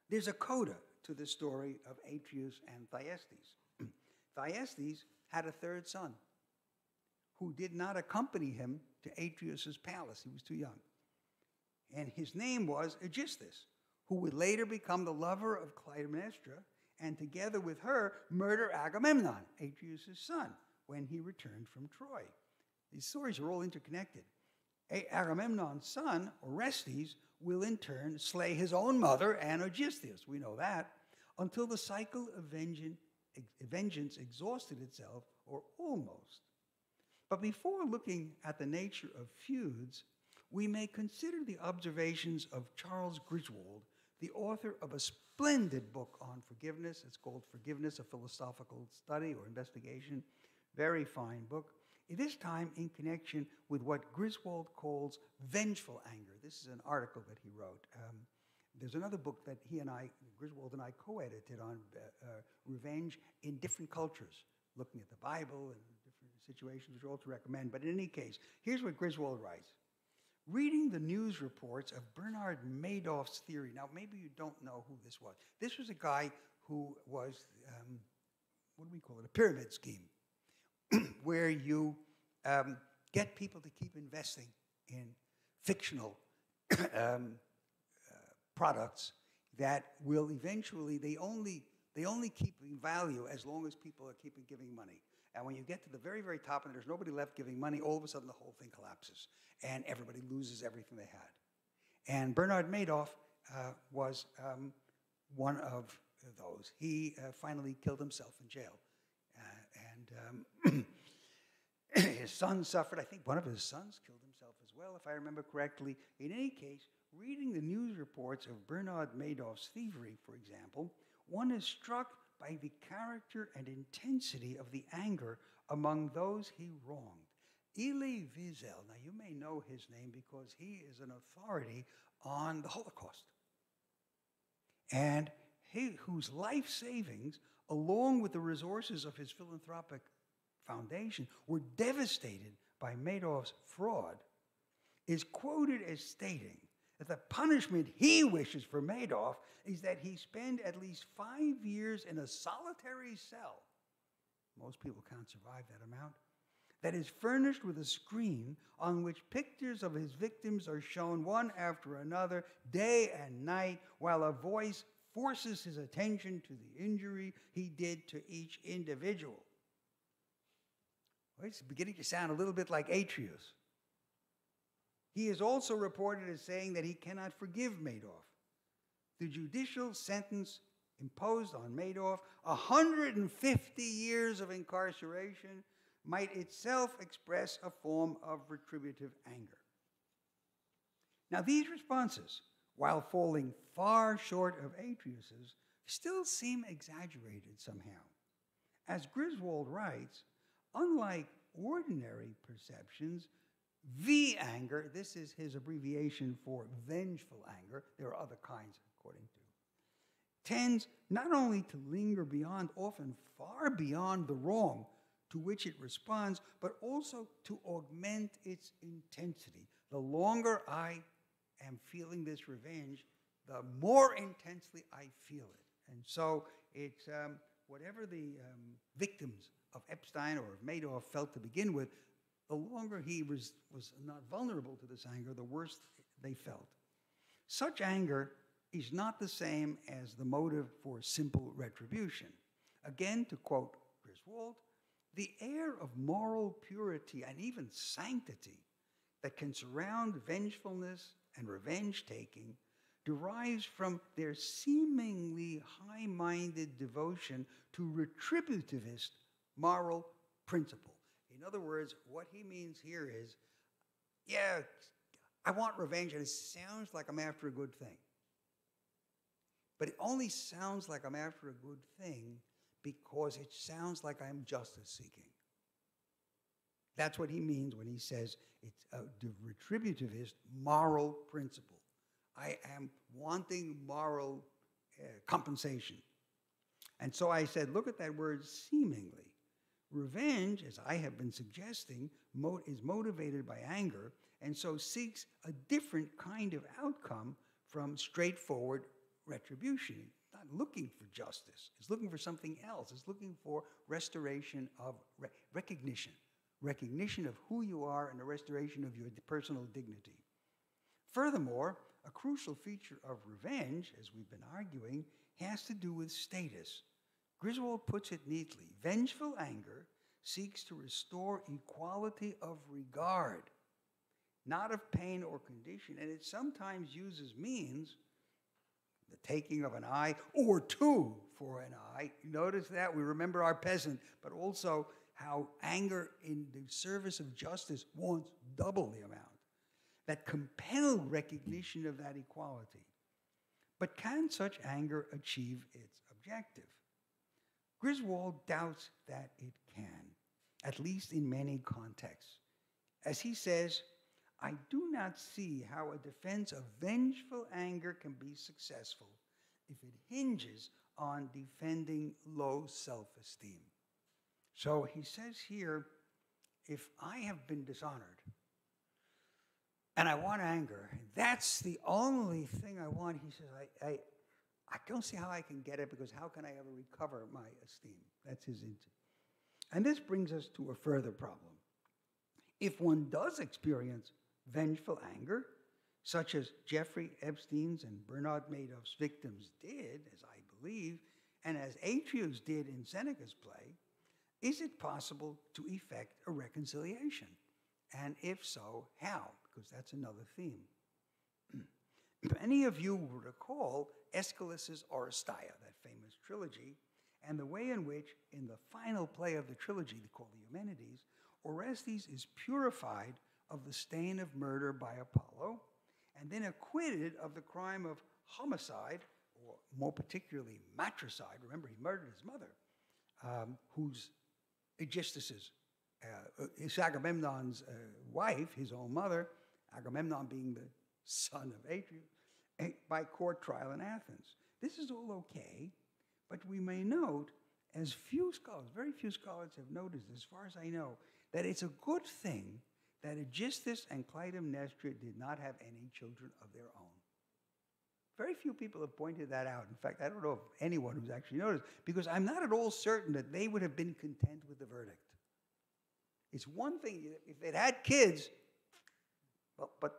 There's a coda to the story of Atreus and Thyestes. Thyestes had a third son who did not accompany him to Atreus' palace. He was too young. And his name was Aegisthus, who would later become the lover of Clytemnestra, and together with her, murder Agamemnon, Atreus' son, when he returned from Troy. These stories are all interconnected. Agamemnon's son, Orestes, will in turn slay his own mother and Aegisthus, we know that, until the cycle of vengeance exhausted itself, or almost. But before looking at the nature of feuds, we may consider the observations of Charles Griswold, the author of a splendid book on forgiveness. It's called Forgiveness, a Philosophical Study or Investigation. Very fine book. This time in connection with what Griswold calls vengeful anger. This is an article that he wrote. There's another book that Griswold and I co-edited on revenge in different cultures, looking at the Bible and different situations, which are all to recommend. But in any case, here's what Griswold writes. Reading the news reports of Bernard Madoff's theory. Now, maybe you don't know who this was. This was a guy who was, what do we call it, a pyramid scheme, where you get people to keep investing in fictional products that will eventually, they only keep in value as long as people are keeping giving money. And when you get to the very, very top and there's nobody left giving money, all of a sudden the whole thing collapses and everybody loses everything they had. And Bernard Madoff was one of those. He finally killed himself in jail. His son suffered. I think one of his sons killed himself as well, if I remember correctly. In any case, reading the news reports of Bernard Madoff's thievery, for example, one is struck by the character and intensity of the anger among those he wronged. Elie Wiesel, now you may know his name because he is an authority on the Holocaust, and whose life savings, along with the resources of his philanthropic foundation, were devastated by Madoff's fraud, is quoted as stating that the punishment he wishes for Madoff is that he spend at least 5 years in a solitary cell. Most people can't survive that amount. That is furnished with a screen on which pictures of his victims are shown one after another, day and night, while a voice forces his attention to the injury he did to each individual. Well, it's beginning to sound a little bit like Atreus. He is also reported as saying that he cannot forgive Madoff. The judicial sentence imposed on Madoff, 150 years of incarceration, might itself express a form of retributive anger. Now, these responses, while falling far short of Atreus's, still seem exaggerated somehow. As Griswold writes, unlike ordinary perceptions, V-anger, this is his abbreviation for vengeful anger, there are other kinds according to, tends not only to linger beyond, often far beyond the wrong to which it responds, but also to augment its intensity. The longer I am feeling this revenge, the more intensely I feel it. And so it's whatever the victims of Epstein or of Madoff felt to begin with, the longer he was not vulnerable to this anger, the worse they felt. Such anger is not the same as the motive for simple retribution. Again, to quote Griswold, the air of moral purity and even sanctity that can surround vengefulness and revenge-taking derives from their seemingly high-minded devotion to retributivist moral principle. In other words, what he means here is, yeah, I want revenge, and it sounds like I'm after a good thing. But it only sounds like I'm after a good thing because it sounds like I'm justice-seeking. That's what he means when he says it's a retributivist moral principle. I am wanting moral compensation. And so I said, look at that word seemingly. Revenge, as I have been suggesting, is motivated by anger, and so seeks a different kind of outcome from straightforward retribution. It's not looking for justice. It's looking for something else. It's looking for restoration of recognition. Recognition of who you are and the restoration of your personal dignity. Furthermore, a crucial feature of revenge, as we've been arguing, has to do with status. Griswold puts it neatly. Vengeful anger seeks to restore equality of regard, not of pain or condition, and it sometimes uses means, the taking of an eye, or two for an eye. Notice that, we remember our peasant, but also how anger in the service of justice wants double the amount, that compel recognition of that equality. But can such anger achieve its objective? Griswold doubts that it can, at least in many contexts. As he says, I do not see how a defense of vengeful anger can be successful if it hinges on defending low self-esteem. So he says here, if I have been dishonored and I want anger, that's the only thing I want, he says, I don't see how I can get it, because how can I ever recover my esteem? That's his insight. And this brings us to a further problem. If one does experience vengeful anger, such as Jeffrey Epstein's and Bernard Madoff's victims did, as I believe, and as Atreus did in Seneca's play, is it possible to effect a reconciliation? And if so, how? Because that's another theme. Many of you will recall Aeschylus's Oresteia, that famous trilogy, and the way in which, in the final play of the trilogy, called the Eumenides, Orestes is purified of the stain of murder by Apollo, and then acquitted of the crime of homicide, or more particularly matricide. Remember, he murdered his mother, whose Aegisthus's, is Agamemnon's wife, his own mother, Agamemnon being the son of Atreus, by court trial in Athens. This is all okay, but we may note, as few scholars, very few scholars have noticed, as far as I know, that it's a good thing that Aegisthus and Clytemnestra did not have any children of their own. Very few people have pointed that out. In fact, I don't know of anyone who's actually noticed, because I'm not at all certain that they would have been content with the verdict. It's one thing, if they'd had kids, well, but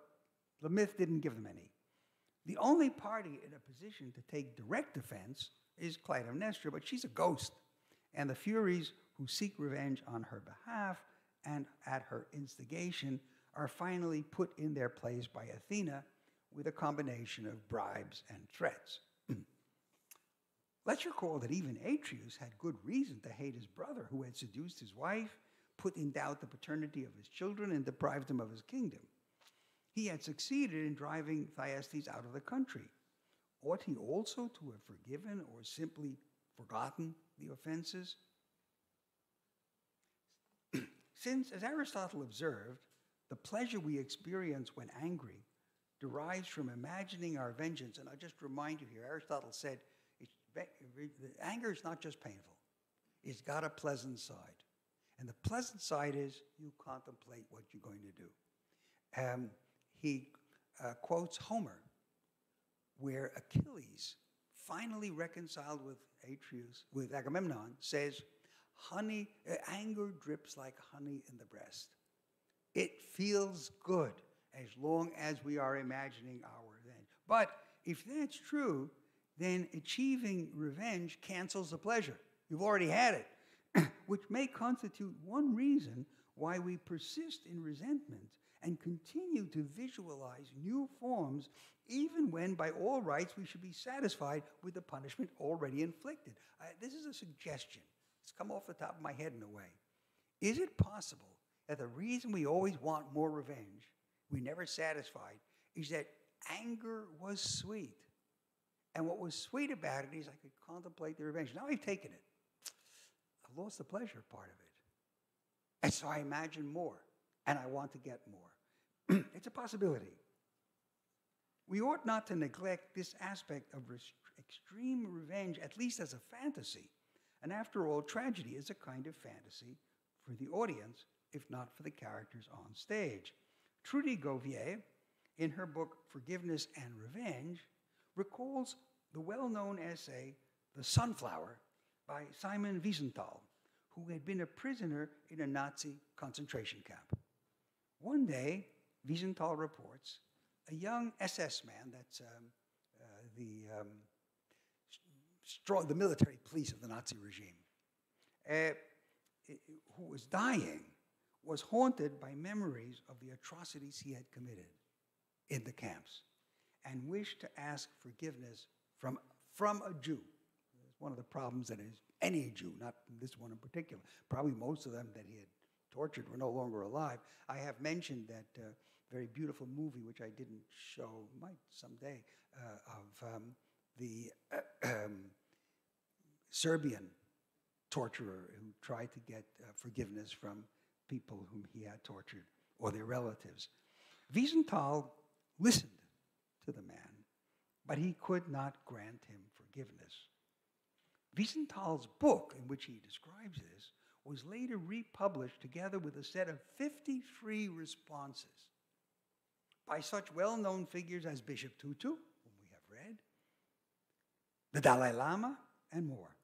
the myth didn't give them any. The only party in a position to take direct offense is Clytemnestra, but she's a ghost. And the Furies who seek revenge on her behalf and at her instigation are finally put in their place by Athena with a combination of bribes and threats. Let's recall that even Atreus had good reason to hate his brother, who had seduced his wife, put in doubt the paternity of his children and deprived him of his kingdom. He had succeeded in driving Thyestes out of the country. Ought he also to have forgiven or simply forgotten the offenses? Since, as Aristotle observed, the pleasure we experience when angry derives from imagining our vengeance, and I'll just remind you here, Aristotle said, anger is not just painful. It's got a pleasant side. And the pleasant side is you contemplate what you're going to do. He quotes Homer, where Achilles, finally reconciled with Agamemnon, says, anger drips like honey in the breast. It feels good as long as we are imagining our revenge. But if that's true, then achieving revenge cancels the pleasure. You've already had it, which may constitute one reason why we persist in resentment and continue to visualize new forms, even when by all rights we should be satisfied with the punishment already inflicted. This is a suggestion. It's come off the top of my head in a way. Is it possible that the reason we always want more revenge, we're never satisfied, is that anger was sweet? And what was sweet about it is I could contemplate the revenge. Now I've taken it. I've lost the pleasure part of it. And so I imagine more, and I want to get more. It's a possibility. We ought not to neglect this aspect of extreme revenge, at least as a fantasy. And after all, tragedy is a kind of fantasy for the audience, if not for the characters on stage. Trudy Gauvier, in her book Forgiveness and Revenge, recalls the well-known essay, The Sunflower, by Simon Wiesenthal, who had been a prisoner in a Nazi concentration camp. One day, Wiesenthal reports, a young SS man, that's the military police of the Nazi regime, who was dying, was haunted by memories of the atrocities he had committed in the camps and wished to ask forgiveness from a Jew. It's one of the problems that is any Jew, not this one in particular. Probably most of them that he had tortured were no longer alive. I have mentioned that very beautiful movie, which I didn't show, might someday, of the Serbian torturer who tried to get forgiveness from people whom he had tortured or their relatives. Wiesenthal listened to the man, but he could not grant him forgiveness. Wiesenthal's book, in which he describes this, was later republished together with a set of 53 responses by such well-known figures as Bishop Tutu, whom we have read, the Dalai Lama, and more.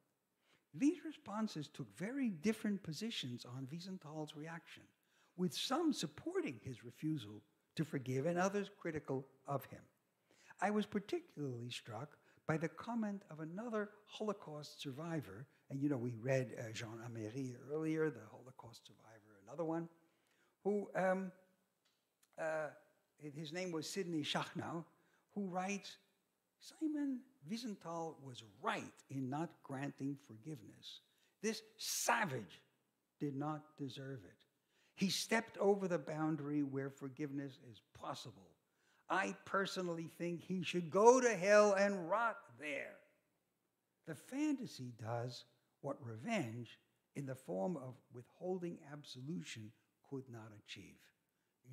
These responses took very different positions on Wiesenthal's reaction, with some supporting his refusal to forgive and others critical of him. I was particularly struck by the comment of another Holocaust survivor, and you know we read Jean Améry earlier, the Holocaust survivor, another one, who, his name was Sidney Schachnow, who writes, Simon Wiesenthal was right in not granting forgiveness. This savage did not deserve it. He stepped over the boundary where forgiveness is possible. I personally think he should go to hell and rot there. The fantasy does what revenge, in the form of withholding absolution, could not achieve.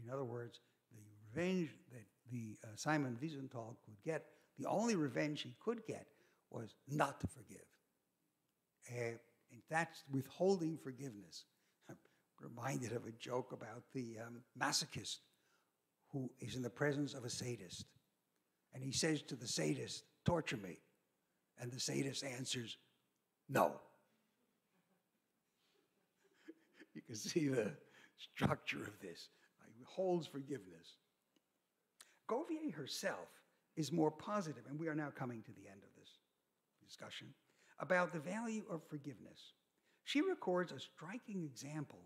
In other words, the revenge that the Simon Wiesenthal could get, the only revenge he could get was not to forgive. And that's withholding forgiveness. I'm reminded of a joke about the masochist who is in the presence of a sadist. And he says to the sadist, torture me. And the sadist answers, no. You can see the structure of this. He holds forgiveness. Gauvier herself is more positive, and we are now coming to the end of this discussion, about the value of forgiveness. She records a striking example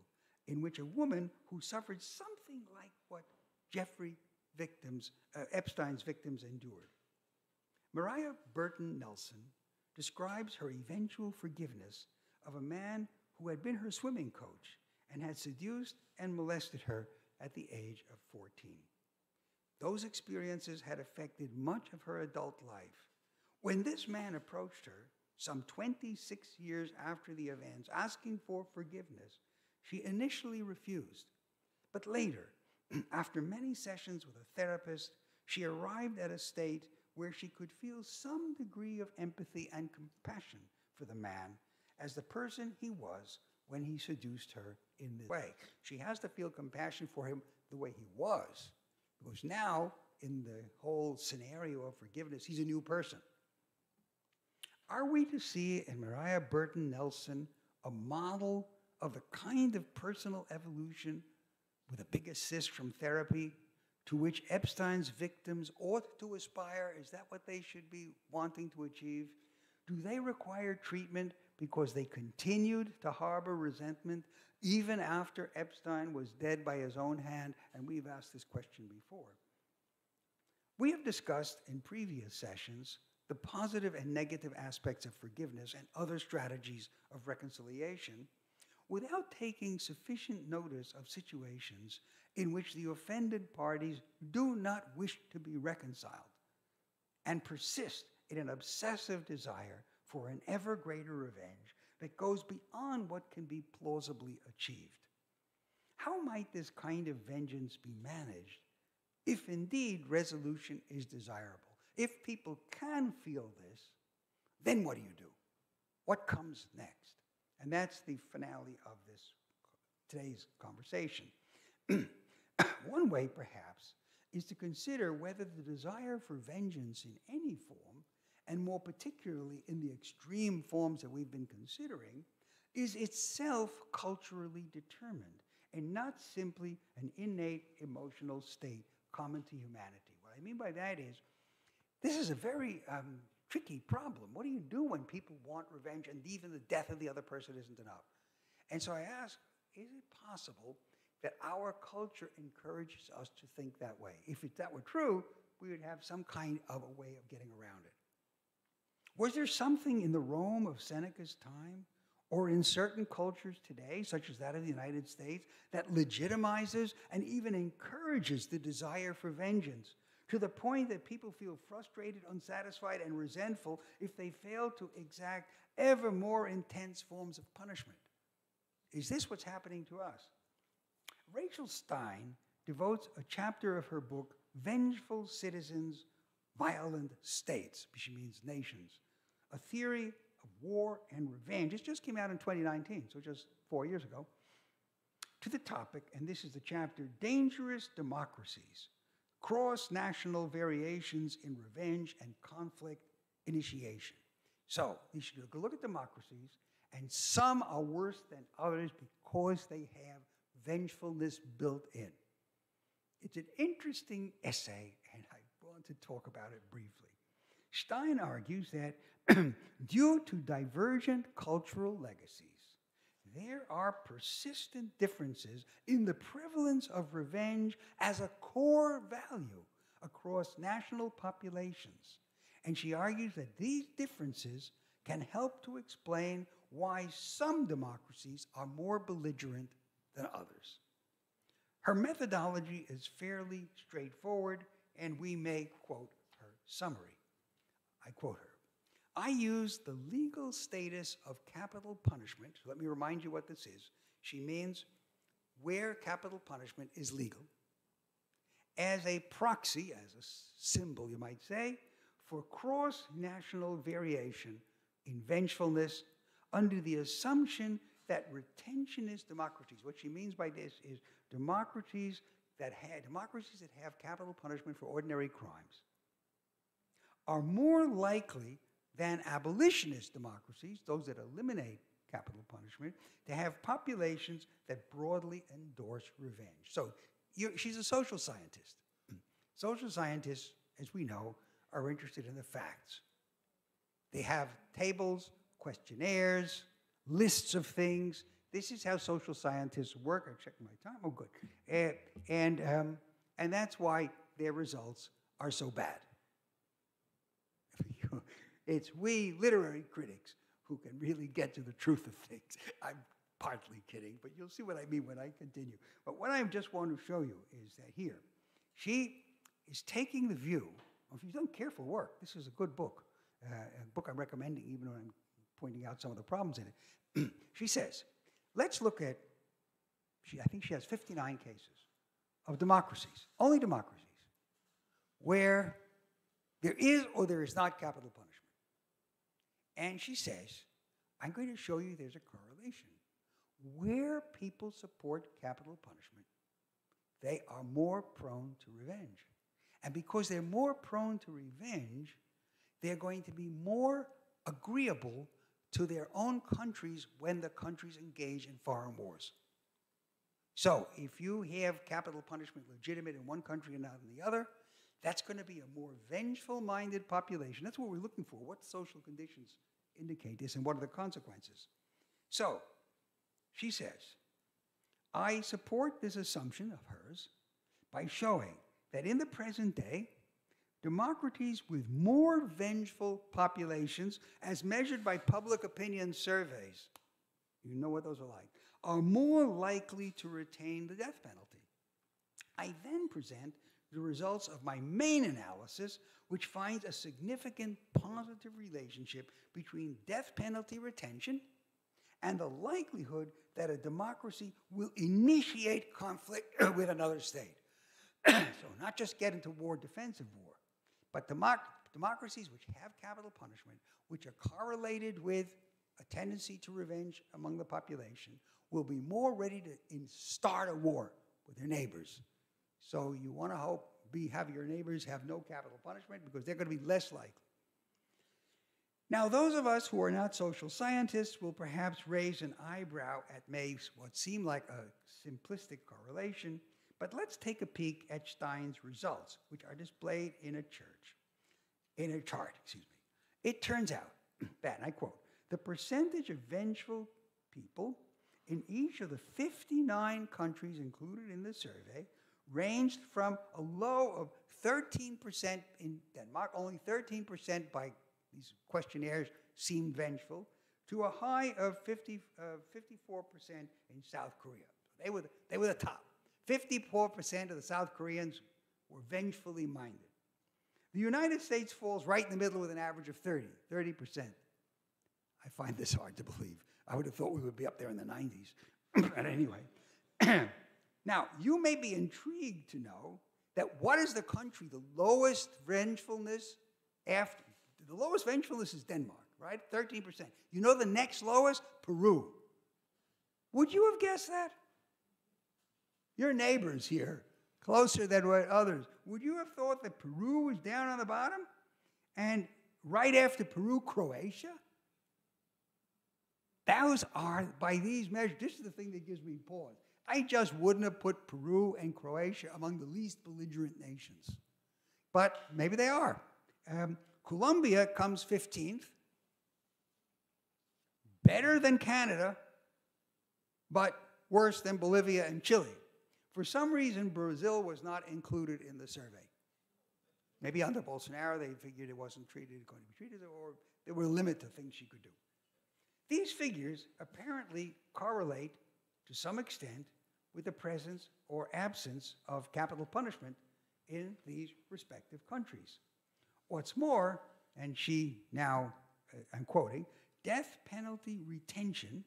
in which a woman who suffered something like what Epstein's victims endured. Mariah Burton Nelson describes her eventual forgiveness of a man who had been her swimming coach and had seduced and molested her at the age of 14. Those experiences had affected much of her adult life. When this man approached her, some 26 years after the events, asking for forgiveness, she initially refused. But later, after many sessions with a therapist, she arrived at a state where she could feel some degree of empathy and compassion for the man as the person he was when he seduced her in this way. She has to feel compassion for him the way he was, because now, in the whole scenario of forgiveness, he's a new person. Are we to see in Maria Burton Nelson a model of the kind of personal evolution with a big assist from therapy to which Epstein's victims ought to aspire? Is that what they should be wanting to achieve? Do they require treatment because they continued to harbor resentment even after Epstein was dead by his own hand? And we've asked this question before. We have discussed in previous sessions the positive and negative aspects of forgiveness and other strategies of reconciliation without taking sufficient notice of situations in which the offended parties do not wish to be reconciled and persist in an obsessive desire for an ever greater revenge that goes beyond what can be plausibly achieved. How might this kind of vengeance be managed if indeed resolution is desirable? If people can feel this, then what do you do? What comes next? And that's the finale of today's conversation. One way, perhaps, is to consider whether the desire for vengeance in any form, and more particularly in the extreme forms that we've been considering, is itself culturally determined and not simply an innate emotional state common to humanity. What I mean by that is, this is a very tricky problem. What do you do when people want revenge and even the death of the other person isn't enough? And so I ask, is it possible that our culture encourages us to think that way? If that were true, we would have some kind of a way of getting around it. Was there something in the Rome of Seneca's time or in certain cultures today, such as that of the United States, that legitimizes and even encourages the desire for vengeance, to the point that people feel frustrated, unsatisfied, and resentful if they fail to exact ever more intense forms of punishment? Is this what's happening to us? Rachel Stein devotes a chapter of her book, Vengeful Citizens, Violent States, she means nations, a theory of war and revenge. It just came out in 2019, so just 4 years ago, to the topic, and this is the chapter, Dangerous Democracies, Cross-National Variations in Revenge and Conflict Initiation. So, you should look at democracies, and some are worse than others because they have vengefulness built in. It's an interesting essay, and I want to talk about it briefly. Stein argues that due to divergent cultural legacies, there are persistent differences in the prevalence of revenge as a core value across national populations. And she argues that these differences can help to explain why some democracies are more belligerent than others. Her methodology is fairly straightforward, and we may quote her summary. I quote her. I use the legal status of capital punishment. So let me remind you what this is. She means where capital punishment is legal as a proxy, as a symbol, you might say, for cross-national variation in vengefulness under the assumption that retentionist democracies, what she means by this is democracies that have capital punishment for ordinary crimes, are more likely than abolitionist democracies, those that eliminate capital punishment, to have populations that broadly endorse revenge. So she's a social scientist. Social scientists, as we know, are interested in the facts. They have tables, questionnaires, lists of things. This is how social scientists work. I checked my time. Oh, good. And that's why their results are so bad. It's we literary critics who can really get to the truth of things. I'm partly kidding, but you'll see what I mean when I continue. But what I just want to show you is that here, she is taking the view, if you've done careful work, this is a good book, a book I'm recommending even when I'm pointing out some of the problems in it. She says, let's look at, I think she has 59 cases of democracies, only democracies, where there is or there is not capital punishment. And she says, I'm going to show you there's a correlation. Where people support capital punishment, they are more prone to revenge. And because they're more prone to revenge, they're going to be more agreeable to their own countries when the countries engage in foreign wars. So if you have capital punishment legitimate in one country and not in the other, that's going to be a more vengeful-minded population. That's what we're looking for. What social conditions indicate this, and what are the consequences? So, she says, I support this assumption of hers by showing that in the present day, democracies with more vengeful populations, as measured by public opinion surveys, you know what those are like, are more likely to retain the death penalty. I then present the results of my main analysis, which finds a significant positive relationship between death penalty retention and the likelihood that a democracy will initiate conflict with another state. So not just get into war, defensive war, but democracies which have capital punishment, which are correlated with a tendency to revenge among the population, will be more ready to start a war with their neighbors. So you want to have your neighbors have no capital punishment because they're going to be less likely. Now, those of us who are not social scientists will perhaps raise an eyebrow at what seem like a simplistic correlation, but let's take a peek at Stein's results, which are displayed in a chart. It turns out that, and I quote, the percentage of vengeful people in each of the 59 countries included in the survey ranged from a low of 13% in Denmark, only 13% by these questionnaires seemed vengeful, to a high of 54% in South Korea. They were the top. 54% of the South Koreans were vengefully minded. The United States falls right in the middle with an average of 30%. I find this hard to believe. I would have thought we would be up there in the 90s. But anyway. Now, you may be intrigued to know that what is the country, the lowest vengefulness after? The lowest vengefulness is Denmark, right? 13%. You know the next lowest? Peru. Would you have guessed that? Your neighbors here, closer than what others. Would you have thought that Peru was down on the bottom? And right after Peru, Croatia? Those are, by these measures, this is the thing that gives me pause. I just wouldn't have put Peru and Croatia among the least belligerent nations. But maybe they are. Colombia comes 15th. Better than Canada, but worse than Bolivia and Chile. For some reason, Brazil was not included in the survey. Maybe under Bolsonaro, they figured it wasn't going to be treated, or there were a limit to things she could do. These figures apparently correlate to some extent with the presence or absence of capital punishment in these respective countries. What's more, and she now, I'm quoting, death penalty retention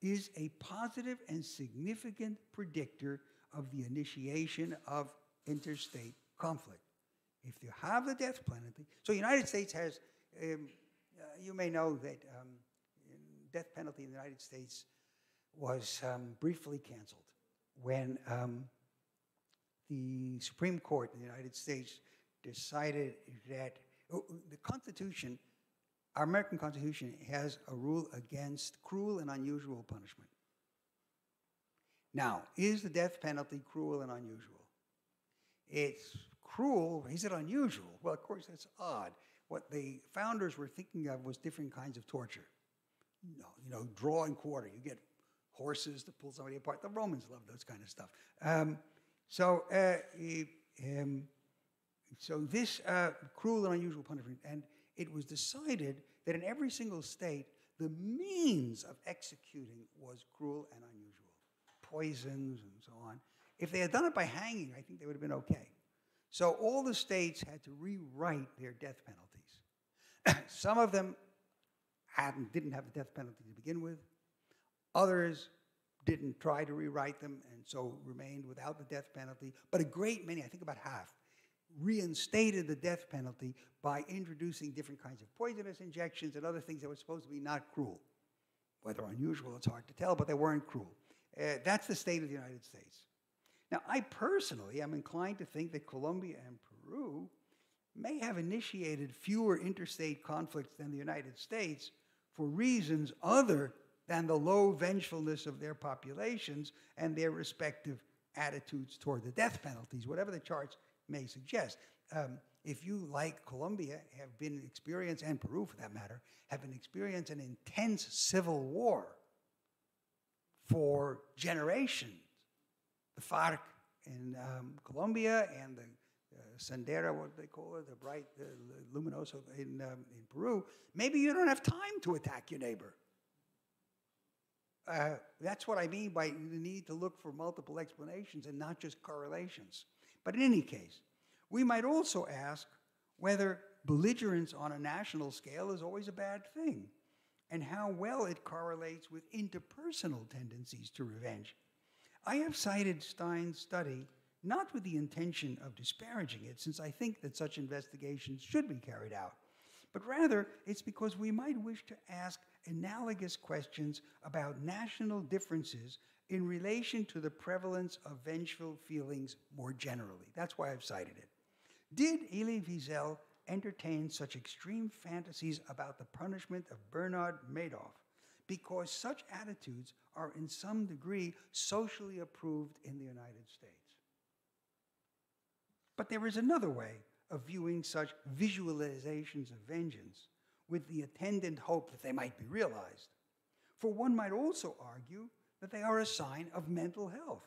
is a positive and significant predictor of the initiation of interstate conflict. If you have the death penalty, so the United States has, you may know that death penalty in the United States was briefly canceled when the Supreme Court in the United States decided that the Constitution, our American Constitution, has a rule against cruel and unusual punishment. Now, is the death penalty cruel and unusual? It's cruel. Is it unusual? Well, of course, that's odd. What the founders were thinking of was different kinds of torture. You know, draw and quarter. You get horses to pull somebody apart. The Romans loved those kind of stuff. So this cruel and unusual punishment, and it was decided that in every single state, the means of executing was cruel and unusual. Poisons and so on. If they had done it by hanging, I think they would have been okay. So all the states had to rewrite their death penalties. Some of them didn't have the death penalty to begin with. Others didn't try to rewrite them and so remained without the death penalty. But a great many, I think about half, reinstated the death penalty by introducing different kinds of poisonous injections and other things that were supposed to be not cruel. Whether unusual, it's hard to tell, but they weren't cruel. That's the state of the United States. Now, I personally am inclined to think that Colombia and Peru may have initiated fewer interstate conflicts than the United States for reasons other than the low vengefulness of their populations and their respective attitudes toward the death penalties, whatever the charts may suggest. If you, like Colombia, have been experienced, and Peru for that matter, have been experienced an intense civil war for generations, the FARC in Colombia and the Sendera, what they call it, the bright luminoso in Peru, maybe you don't have time to attack your neighbor. That's what I mean by the need to look for multiple explanations and not just correlations. But in any case, we might also ask whether belligerence on a national scale is always a bad thing, and how well it correlates with interpersonal tendencies to revenge. I have cited Stein's study not with the intention of disparaging it, since I think that such investigations should be carried out, but rather it's because we might wish to ask analogous questions about national differences in relation to the prevalence of vengeful feelings more generally. That's why I've cited it. Did Elie Wiesel entertain such extreme fantasies about the punishment of Bernard Madoff because such attitudes are in some degree socially approved in the United States? But there is another way of viewing such visualizations of vengeance with the attendant hope that they might be realized. For one might also argue that they are a sign of mental health,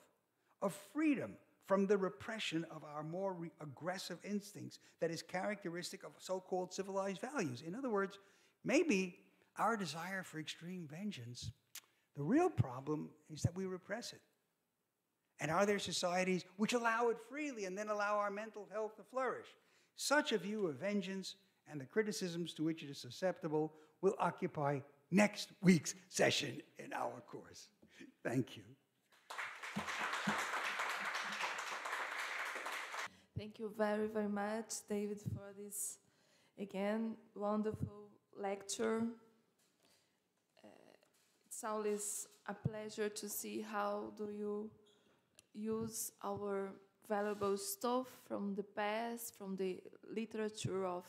of freedom from the repression of our more aggressive instincts that is characteristic of so-called civilized values. In other words, maybe our desire for extreme vengeance, the real problem is that we repress it. And are there societies which allow it freely and then allow our mental health to flourish? Such a view of vengeance and the criticisms to which it is susceptible will occupy next week's session in our course. Thank you. Thank you very, very much, David, for this, again, wonderful lecture. It's always a pleasure to see how do you use our valuable stuff from the past, from the literature of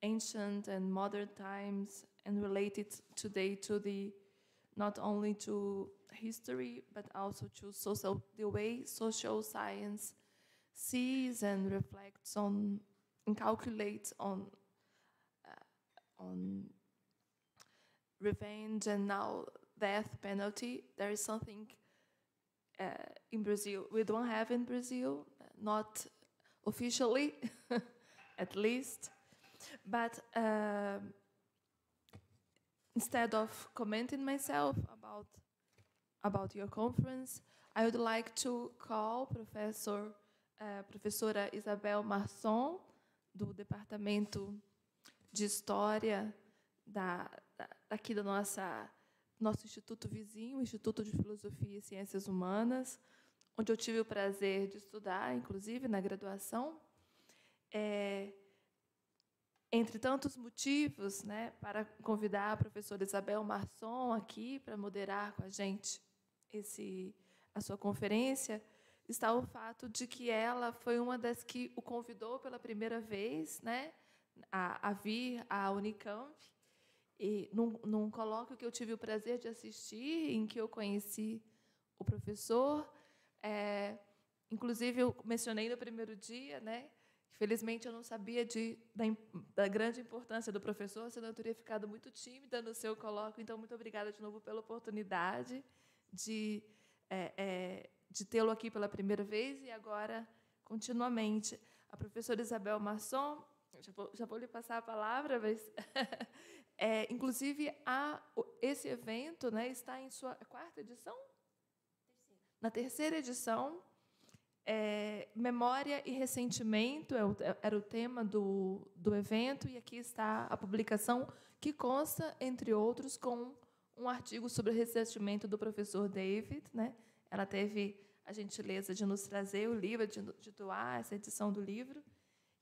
ancient and modern times, and relate it today to the, not only to history, but also to the way social science sees and reflects on and calculates on revenge and now death penalty. There is something in Brazil we don't have in Brazil, not officially, at least. But instead of commenting myself about your conference, I would like to call professora Isabel Marçon, do Departamento de História aqui do nosso instituto vizinho, Instituto de Filosofia e Ciências Humanas, onde eu tive o prazer de estudar, inclusive, na graduação. Entre tantos motivos, né, para convidar a professora Isabel Marçon aqui para moderar com a gente a sua conferência, está o fato de que ela foi uma das que o convidou pela primeira vez, né, a vir à Unicamp, e num colóquio que eu tive o prazer de assistir, em que eu conheci o professor. Inclusive, eu mencionei no primeiro dia, né, felizmente eu não sabia da grande importância do professor, senão eu teria ficado muito tímida no seu colóquio. Então, muito obrigada de novo pela oportunidade de tê-lo aqui pela primeira vez e agora continuamente. A professora Isabel Marçon, já vou lhe passar a palavra, mas Inclusive, esse evento, né, está em sua quarta edição? Na terceira edição. Memória e ressentimento era o tema do evento, e aqui está a publicação, que consta, entre outros, com um artigo sobre o ressentimento do professor David, né? Ela teve a gentileza de nos trazer o livro, de doar essa edição do livro.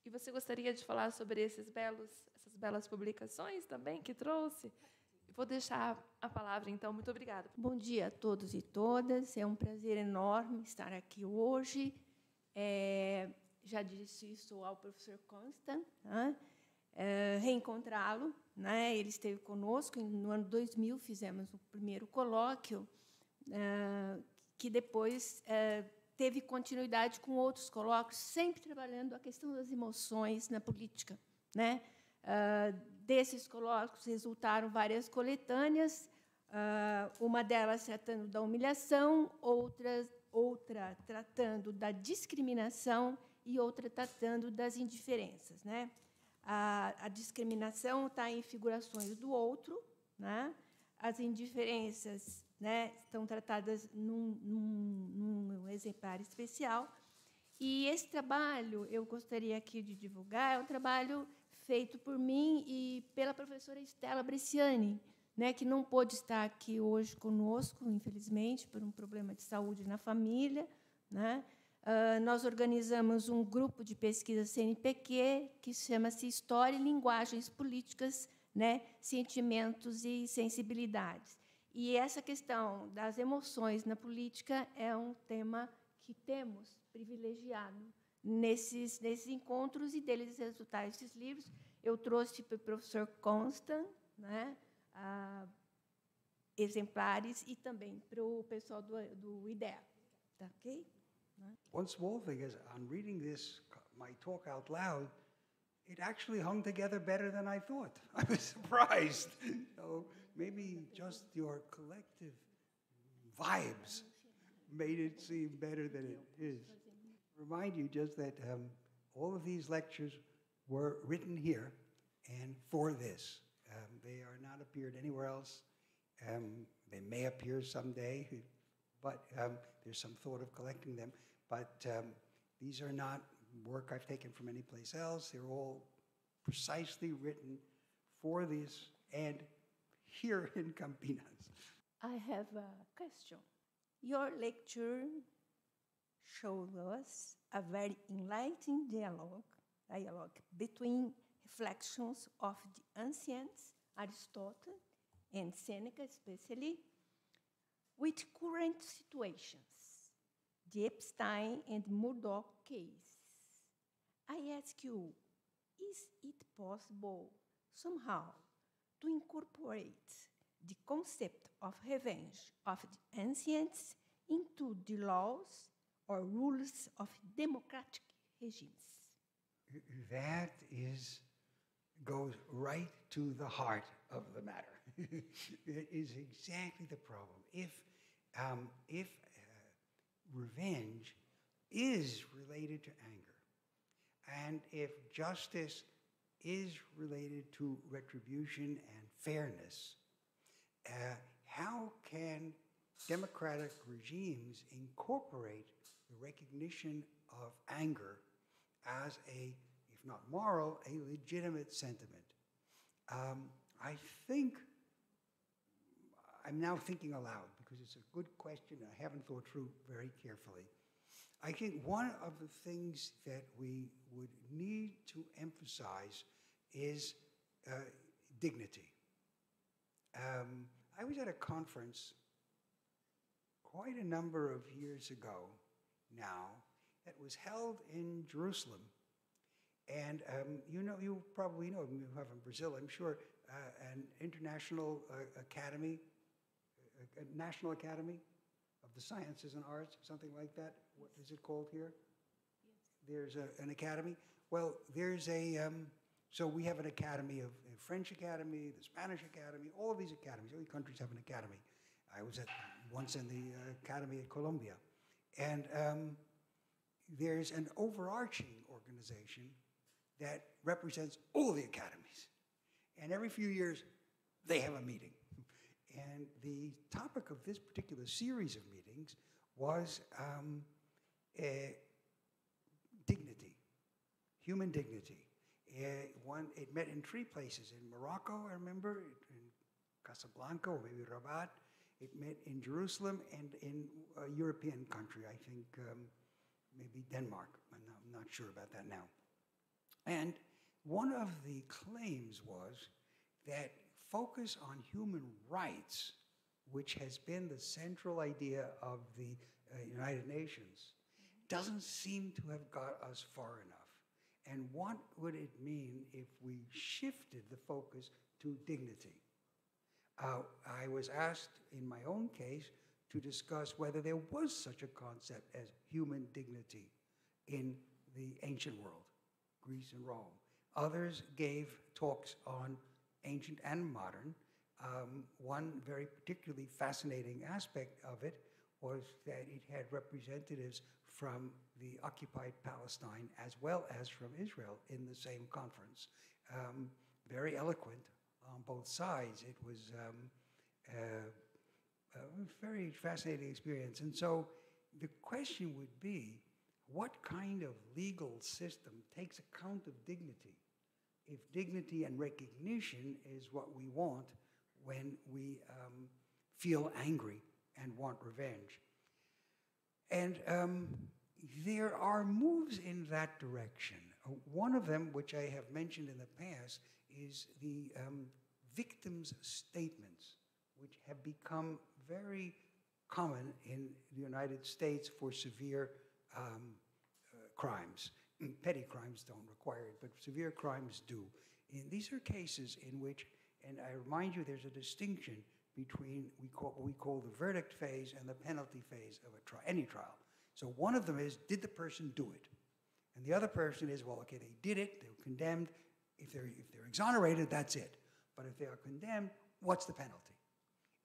E você gostaria de falar sobre essas belas publicações também que trouxe? Vou deixar a palavra, então. Muito obrigada. Bom dia a todos e todas. É um prazer enorme estar aqui hoje. Já disse isso ao professor Konstan, né? Reencontrá-lo, né? Ele esteve conosco no ano 2000, fizemos o primeiro colóquio, que depois teve continuidade com outros colóquios, sempre trabalhando a questão das emoções na política, né? Desses colóquios resultaram várias coletâneas, uma delas tratando da humilhação, outra tratando da discriminação e outra tratando das indiferenças, né? A discriminação está em figurações do outro, né? As indiferenças, né, estão tratadas num exemplar especial. E esse trabalho, eu gostaria aqui de divulgar, é um trabalho feito por mim e pela professora Estela Bresciani, né, que não pôde estar aqui hoje conosco, infelizmente, por um problema de saúde na família, né? Nós organizamos um grupo de pesquisa CNPq que chama-se História e Linguagens Políticas, né, Sentimentos e Sensibilidades. E essa questão das emoções na política é um tema que temos privilegiado nesses encontros, e deles resultar esses livros. Eu trouxe para o professor Konstan, né, exemplares, e também para o pessoal do IDEA. Tá, ok? One small thing is, on reading my talk out loud, it actually hung together better than I thought. I was surprised. So maybe just your collective vibes made it seem better than it is. Remind you just that all of these lectures were written here and for this. They are not appeared anywhere else. They may appear someday, but there's some thought of collecting them. But these are not work I've taken from any place else. They're all precisely written for this and here in Campinas. I have a question. Your lecture showed us a very enlightening dialogue between reflections of the ancients, Aristotle and Seneca especially, with current situations, the Epstein and Murdoch case. I ask you, is it possible somehow to incorporate the concept of revenge of the ancients into the laws or rules of democratic regimes? That goes right to the heart of the matter. It is exactly the problem. If revenge is related to anger, and if justice is related to retribution and fairness, how can democratic regimes incorporate the recognition of anger as a, if not moral, a legitimate sentiment? I think, I'm now thinking aloud because it's a good question I haven't thought through very carefully. I think one of the things that we would need to emphasize is dignity. I was at a conference quite a number of years ago now that was held in Jerusalem. And you probably know, you have in Brazil, I'm sure, an international academy, a national academy of the sciences and arts, something like that. What is it called here? Yes. There's an academy. Well, there's so we have an academy of a French academy, the Spanish academy, all of these academies. All countries have an academy. I was once in the academy at Columbia. And there's an overarching organization that represents all the academies. And every few years, they have a meeting. And the topic of this particular series of meetings was dignity, human dignity. It met in 3 places. In Morocco, I remember, in Casablanca, or maybe Rabat. It met in Jerusalem and in a European country, I think maybe Denmark. I'm not sure about that now. And one of the claims was that focus on human rights, which has been the central idea of the United Nations, doesn't seem to have got us far enough. And what would it mean if we shifted the focus to dignity? I was asked, in my own case, to discuss whether there was such a concept as human dignity in the ancient world, Greece and Rome. Others gave talks on ancient and modern. One very particularly fascinating aspect of it was that it had representatives from the occupied Palestine as well as from Israel in the same conference. Very eloquent on both sides. It was a very fascinating experience. And so the question would be, what kind of legal system takes account of dignity? If dignity and recognition is what we want when we feel angry and want revenge. And there are moves in that direction. One of them, which I have mentioned in the past, is the victims' statements, which have become very common in the United States for severe crimes. Petty crimes don't require it, but severe crimes do. And these are cases in which, and I remind you, there's a distinction between what we call the verdict phase and the penalty phase of any trial. So one of them is, did the person do it? And the other person is, well, okay, they did it, they were condemned. If they're exonerated, that's it. But if they are condemned, what's the penalty?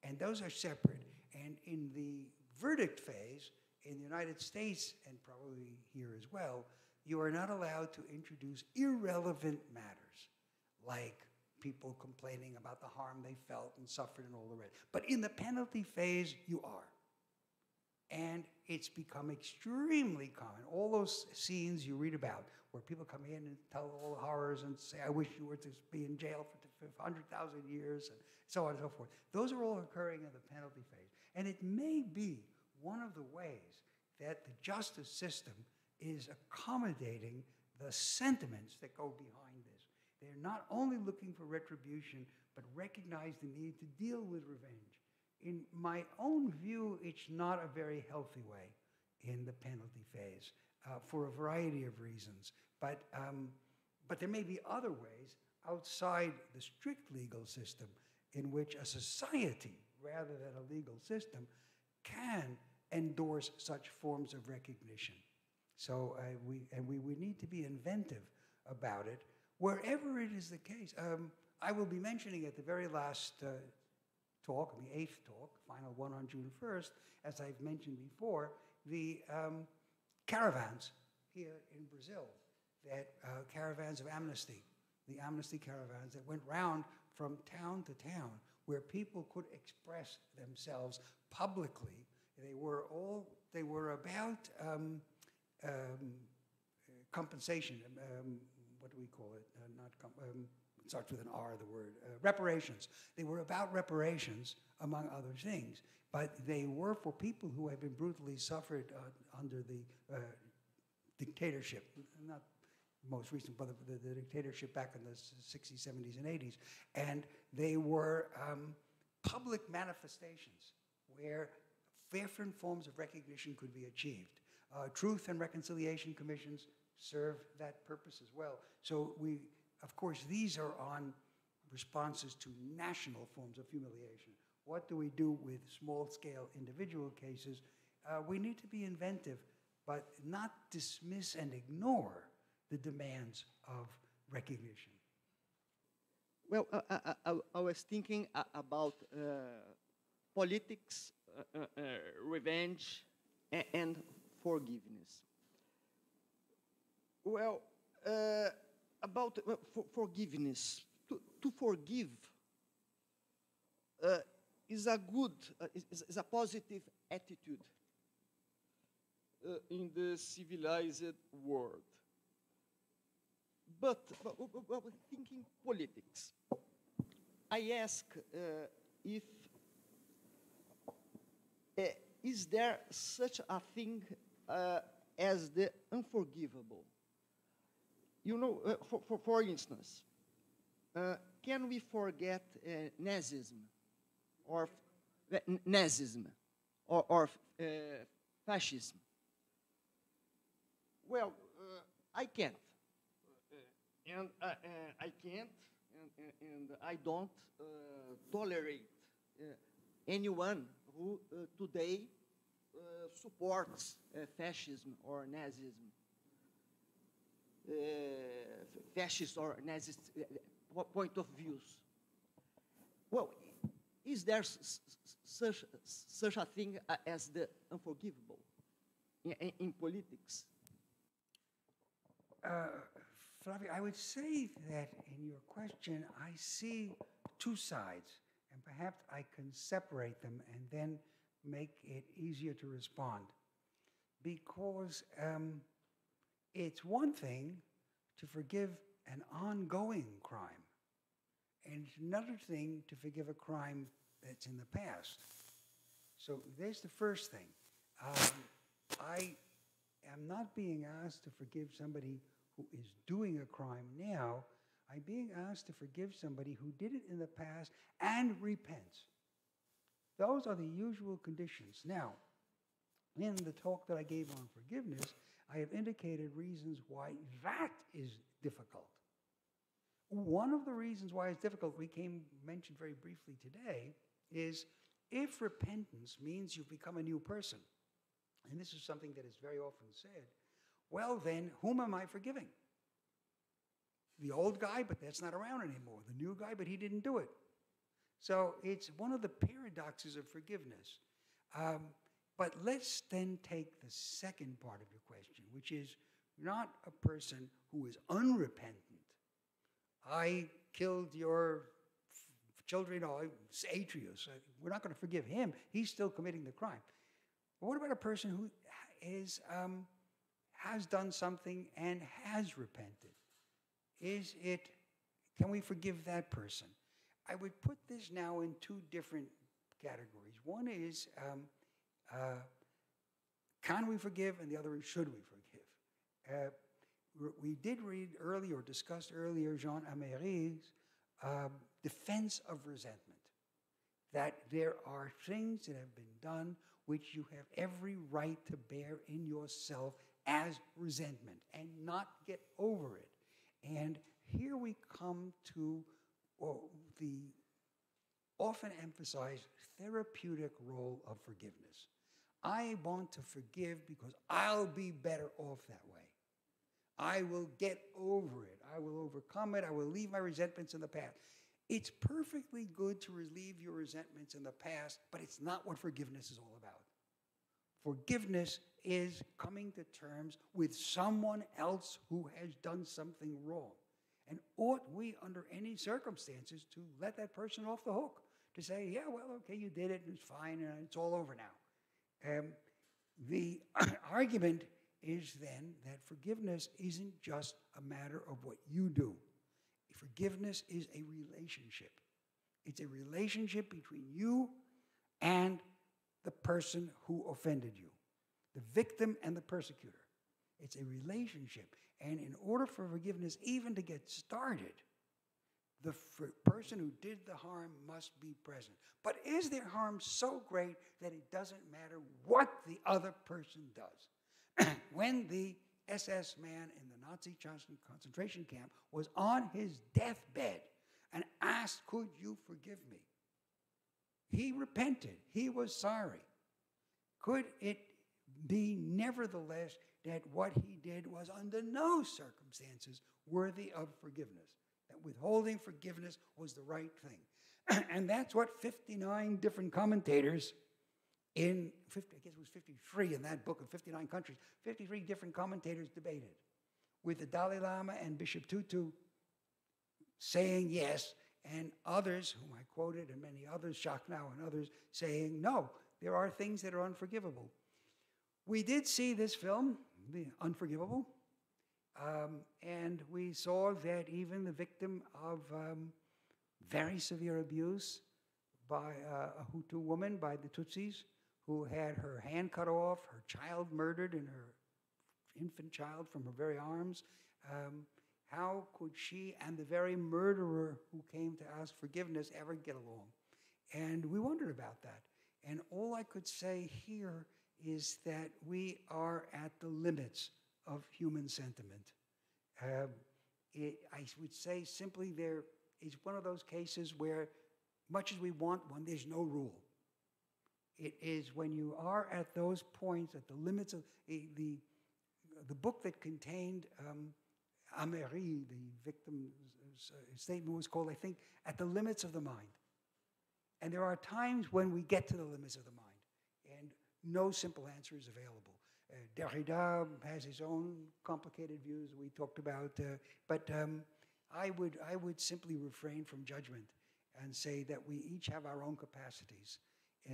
And those are separate. And in the verdict phase, in the United States, and probably here as well, you are not allowed to introduce irrelevant matters, like people complaining about the harm they felt and suffered and all the rest. But in the penalty phase, you are. And it's become extremely common. All those scenes you read about, where people come in and tell all the horrors and say, I wish you were to be in jail for 100,000 years, and so on and so forth. Those are all occurring in the penalty phase. And it may be one of the ways that the justice system is accommodating the sentiments that go behind this. They're not only looking for retribution, but recognize the need to deal with revenge. In my own view, it's not a very healthy way in the penalty phase for a variety of reasons. But there may be other ways outside the strict legal system in which a society, rather than a legal system, can endorse such forms of recognition. So we need to be inventive about it, wherever it is the case. I will be mentioning at the very last talk, the 8th talk, final one on June 1st, as I've mentioned before, the caravans here in Brazil, that caravans of amnesty, the amnesty caravans that went round from town to town, where people could express themselves publicly. They were about compensation. What do we call it? It starts with an R, the word. Reparations. They were about reparations, among other things. But they were for people who had been brutally suffered under the dictatorship. Not most recent, but the dictatorship back in the 60s, 70s, and 80s. And they were public manifestations where different forms of recognition could be achieved. Truth and reconciliation commissions serve that purpose as well. So of course, these are on responses to national forms of humiliation. What do we do with small-scale individual cases? We need to be inventive, but not dismiss and ignore the demands of recognition. Well, I was thinking about politics, revenge, and forgiveness. Well, about forgiveness, to forgive is a good, is a positive attitude in the civilized world. But thinking politics, I ask if is there such a thing as the unforgivable? You know, for instance, can we forget Nazism or fascism? Well, I can't. And I can't, and I don't tolerate anyone who today supports fascism or Nazism. Fascist or Nazist point of views. Well, is there such a thing as the unforgivable in politics? Flavio, I would say that in your question, I see two sides, and perhaps I can separate them and then make it easier to respond. Because it's one thing to forgive an ongoing crime, and it's another thing to forgive a crime that's in the past. So there's the first thing. I am not being asked to forgive somebody who is doing a crime now. I'm being asked to forgive somebody who did it in the past and repents. Those are the usual conditions. Now, in the talk that I gave on forgiveness, I have indicated reasons why that is difficult. One of the reasons why it's difficult, we mentioned very briefly today, is if repentance means you've become a new person, and this is something that is very often said, well then, whom am I forgiving? The old guy, but that's not around anymore. The new guy, but he didn't do it. So it's one of the paradoxes of forgiveness. But let's then take the second part of your question, which is not a person who is unrepentant. I killed your children, or Atreus. We're not going to forgive him. He's still committing the crime. But what about a person who is has done something and has repented? Can we forgive that person? I would put this now in two different categories. One is, can we forgive? And the other is, should we forgive? We did read earlier, or discussed earlier, Jean Améry's defense of resentment, that there are things that have been done which you have every right to bear in yourself as resentment and not get over it. And here we come to the often emphasized therapeutic role of forgiveness. I want to forgive because I'll be better off that way. I will get over it. I will overcome it. I will leave my resentments in the past. It's perfectly good to relieve your resentments in the past, but it's not what forgiveness is all about. Forgiveness is coming to terms with someone else who has done something wrong. And ought we, under any circumstances, to let that person off the hook? To say, yeah, well, okay, you did it, and it's fine, and it's all over now. The argument is then that forgiveness isn't just a matter of what you do. Forgiveness is a relationship. It's a relationship between you and the person who offended you, the victim and the persecutor. It's a relationship. And in order for forgiveness even to get started, the person who did the harm must be present. But is their harm so great that it doesn't matter what the other person does? When the SS man in the Nazi concentration camp was on his deathbed and asked, could you forgive me? He repented. He was sorry. Could it be nevertheless that what he did was under no circumstances worthy of forgiveness? That withholding forgiveness was the right thing. And that's what 59 different commentators in, I guess it was 53 in that book of 59 countries, 53 different commentators debated, with the Dalai Lama and Bishop Tutu saying yes, and others, whom I quoted, and many others, Jacques now and others, saying, no, there are things that are unforgivable. We did see this film, The Unforgivable, and we saw that even the victim of very severe abuse by a Hutu woman, by the Tutsis, who had her hand cut off, her child murdered, and her infant child from her very arms. How could she and the very murderer who came to ask forgiveness ever get along? And we wondered about that. And all I could say here is that we are at the limits of human sentiment. I would say simply there is one of those cases where, much as we want one, there's no rule. It is when you are at those points, at the limits of the book that contained Améry, the victim's statement was called, I think, At the Limits of the Mind. And there are times when we get to the limits of the mind, and no simple answer is available. Derrida has his own complicated views we talked about, but I would simply refrain from judgment and say that we each have our own capacities,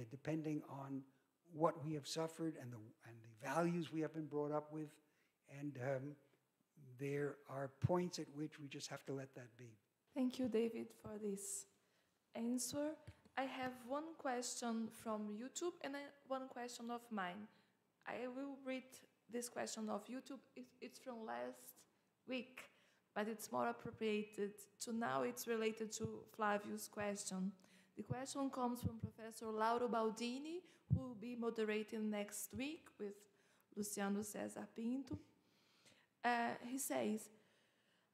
depending on what we have suffered and the values we have been brought up with, and there are points at which we just have to let that be. Thank you, David, for this answer. I have one question from YouTube and one question of mine. I will read this question of YouTube. It's from last week, but it's more appropriated to now. It's related to Flavio's question. The question comes from Professor Lauro Baldini, who will be moderating next week with Luciano Cesar Pinto. He says,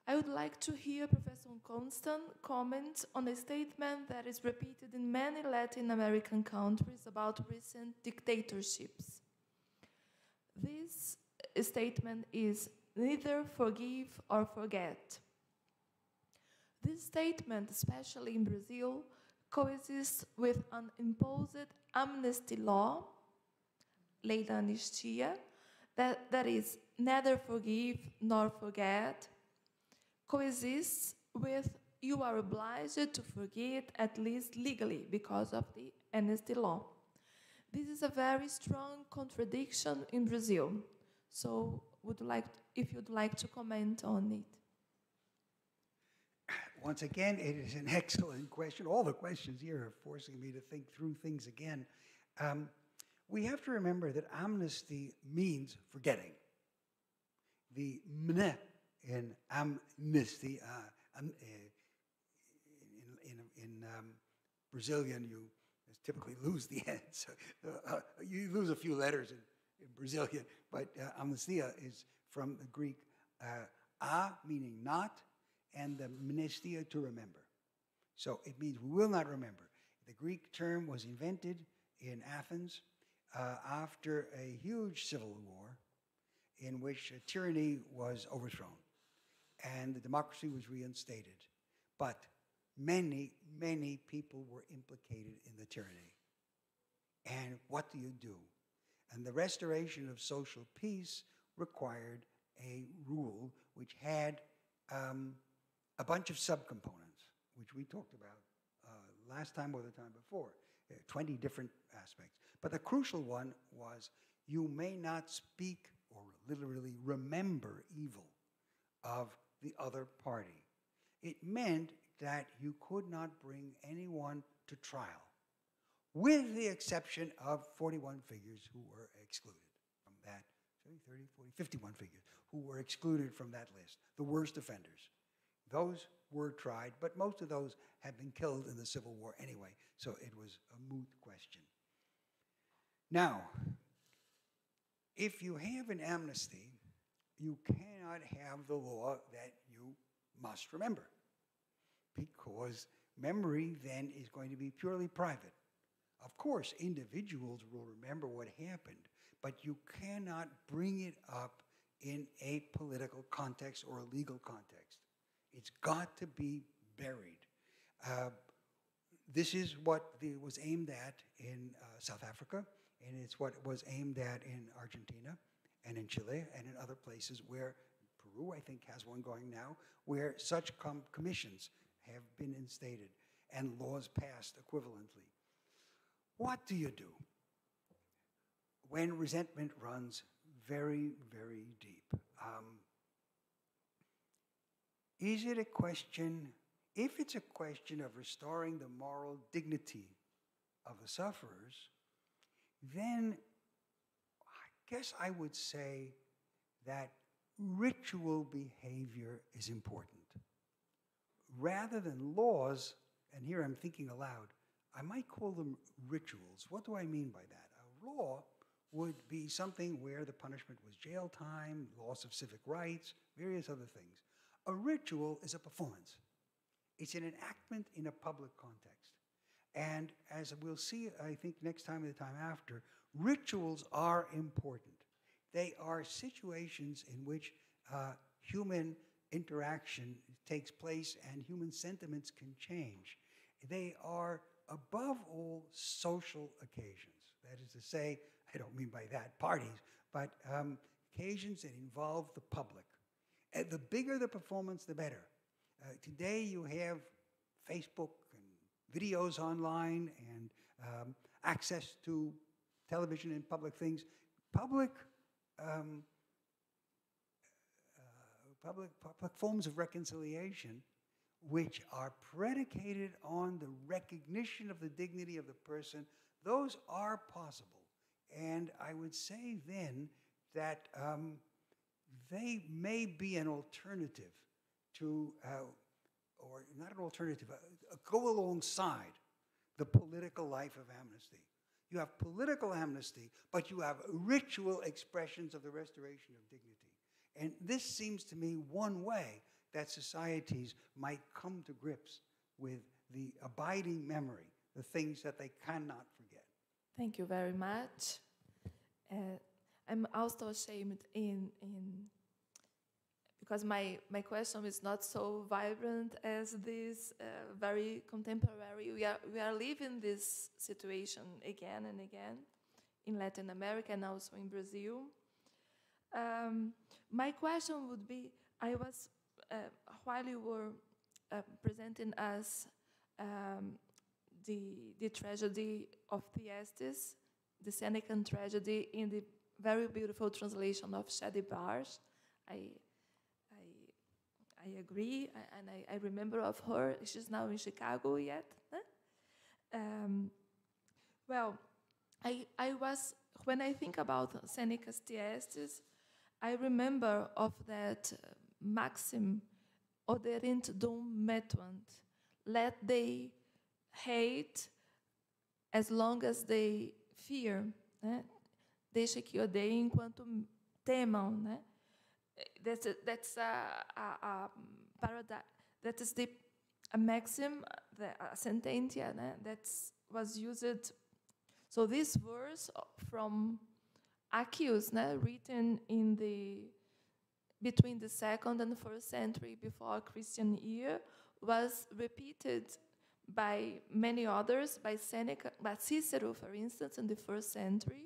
I would like to hear Professor Konstan comment on a statement that is repeated in many Latin American countries about recent dictatorships. This statement is neither forgive or forget. This statement, especially in Brazil, coexists with an imposed amnesty law, lei da anistia, that is neither forgive nor forget, coexists with you are obliged to forget at least legally because of the amnesty law. This is a very strong contradiction in Brazil. So if you'd like to comment on it. Once again, it is an excellent question. All the questions here are forcing me to think through things again. We have to remember that amnesty means forgetting. The mne in amnesty, in Brazilian, you typically lose the end. So, you lose a few letters in Brazilian, but amnestia is from the Greek a, meaning not, and the mnestia, to remember. So it means we will not remember. The Greek term was invented in Athens after a huge civil war in which tyranny was overthrown and the democracy was reinstated. But many, many people were implicated in the tyranny. And what do you do? And the restoration of social peace required a rule which had a bunch of subcomponents, which we talked about last time or the time before, 20 different aspects. But the crucial one was you may not speak or literally remember evil of the other party. It meant that you could not bring anyone to trial, with the exception of 41 figures who were excluded from that, 30, 40, 51 figures who were excluded from that list, the worst offenders. Those were tried, but most of those had been killed in the Civil War anyway, so it was a moot question. Now, if you have an amnesty, you cannot have the law that you must remember, because memory then is going to be purely private. Of course, individuals will remember what happened, but you cannot bring it up in a political context or a legal context. It's got to be buried. This is what was aimed at in South Africa, and it's what was aimed at in Argentina and in Chile and in other places where Peru, I think, has one going now, where such commissions have been instated and laws passed equivalently. What do you do when resentment runs very, very deep? Is it a question, if it's a question of restoring the moral dignity of the sufferers, then I guess I would say that ritual behavior is important. Rather than laws, and here I'm thinking aloud, I might call them rituals. What do I mean by that? A law would be something where the punishment was jail time, loss of civic rights, various other things. A ritual is a performance. It's an enactment in a public context. And as we'll see, I think next time or the time after, rituals are important. They are situations in which human interaction takes place and human sentiments can change. They are, above all, social occasions. That is to say, I don't mean by that parties, but occasions that involve the public. And the bigger the performance, the better. Today you have Facebook and videos online and access to television and public things. Public forms of reconciliation which are predicated on the recognition of the dignity of the person, those are possible. And I would say then that they may be an alternative to, or not an alternative, go alongside the political life of amnesty. You have political amnesty, but you have ritual expressions of the restoration of dignity. And this seems to me one way that societies might come to grips with the abiding memory, the things that they cannot forget. Thank you very much. I'm also ashamed because my question is not so vibrant as this, very contemporary. We are living this situation again and again in Latin America and also in Brazil. My question would be, I was, while you were presenting us the tragedy of Thyestes, the Senecan tragedy, in the very beautiful translation of Shadi Barsh. I agree, and I remember of her. She's now in Chicago yet. Well, I was, when I think about Seneca's Thyestes, I remember of that maxim, oderint dum metuant, let they hate as long as they fear, né? Deixa que odeiem enquanto temam, né? That's a paradigm. That is a maxim, a sententia, né? That was used. So this verse from Accius, né? Written in between the 2nd and 1st century before Christian era, was repeated by many others, by Seneca, by Cicero, for instance, in the 1st century,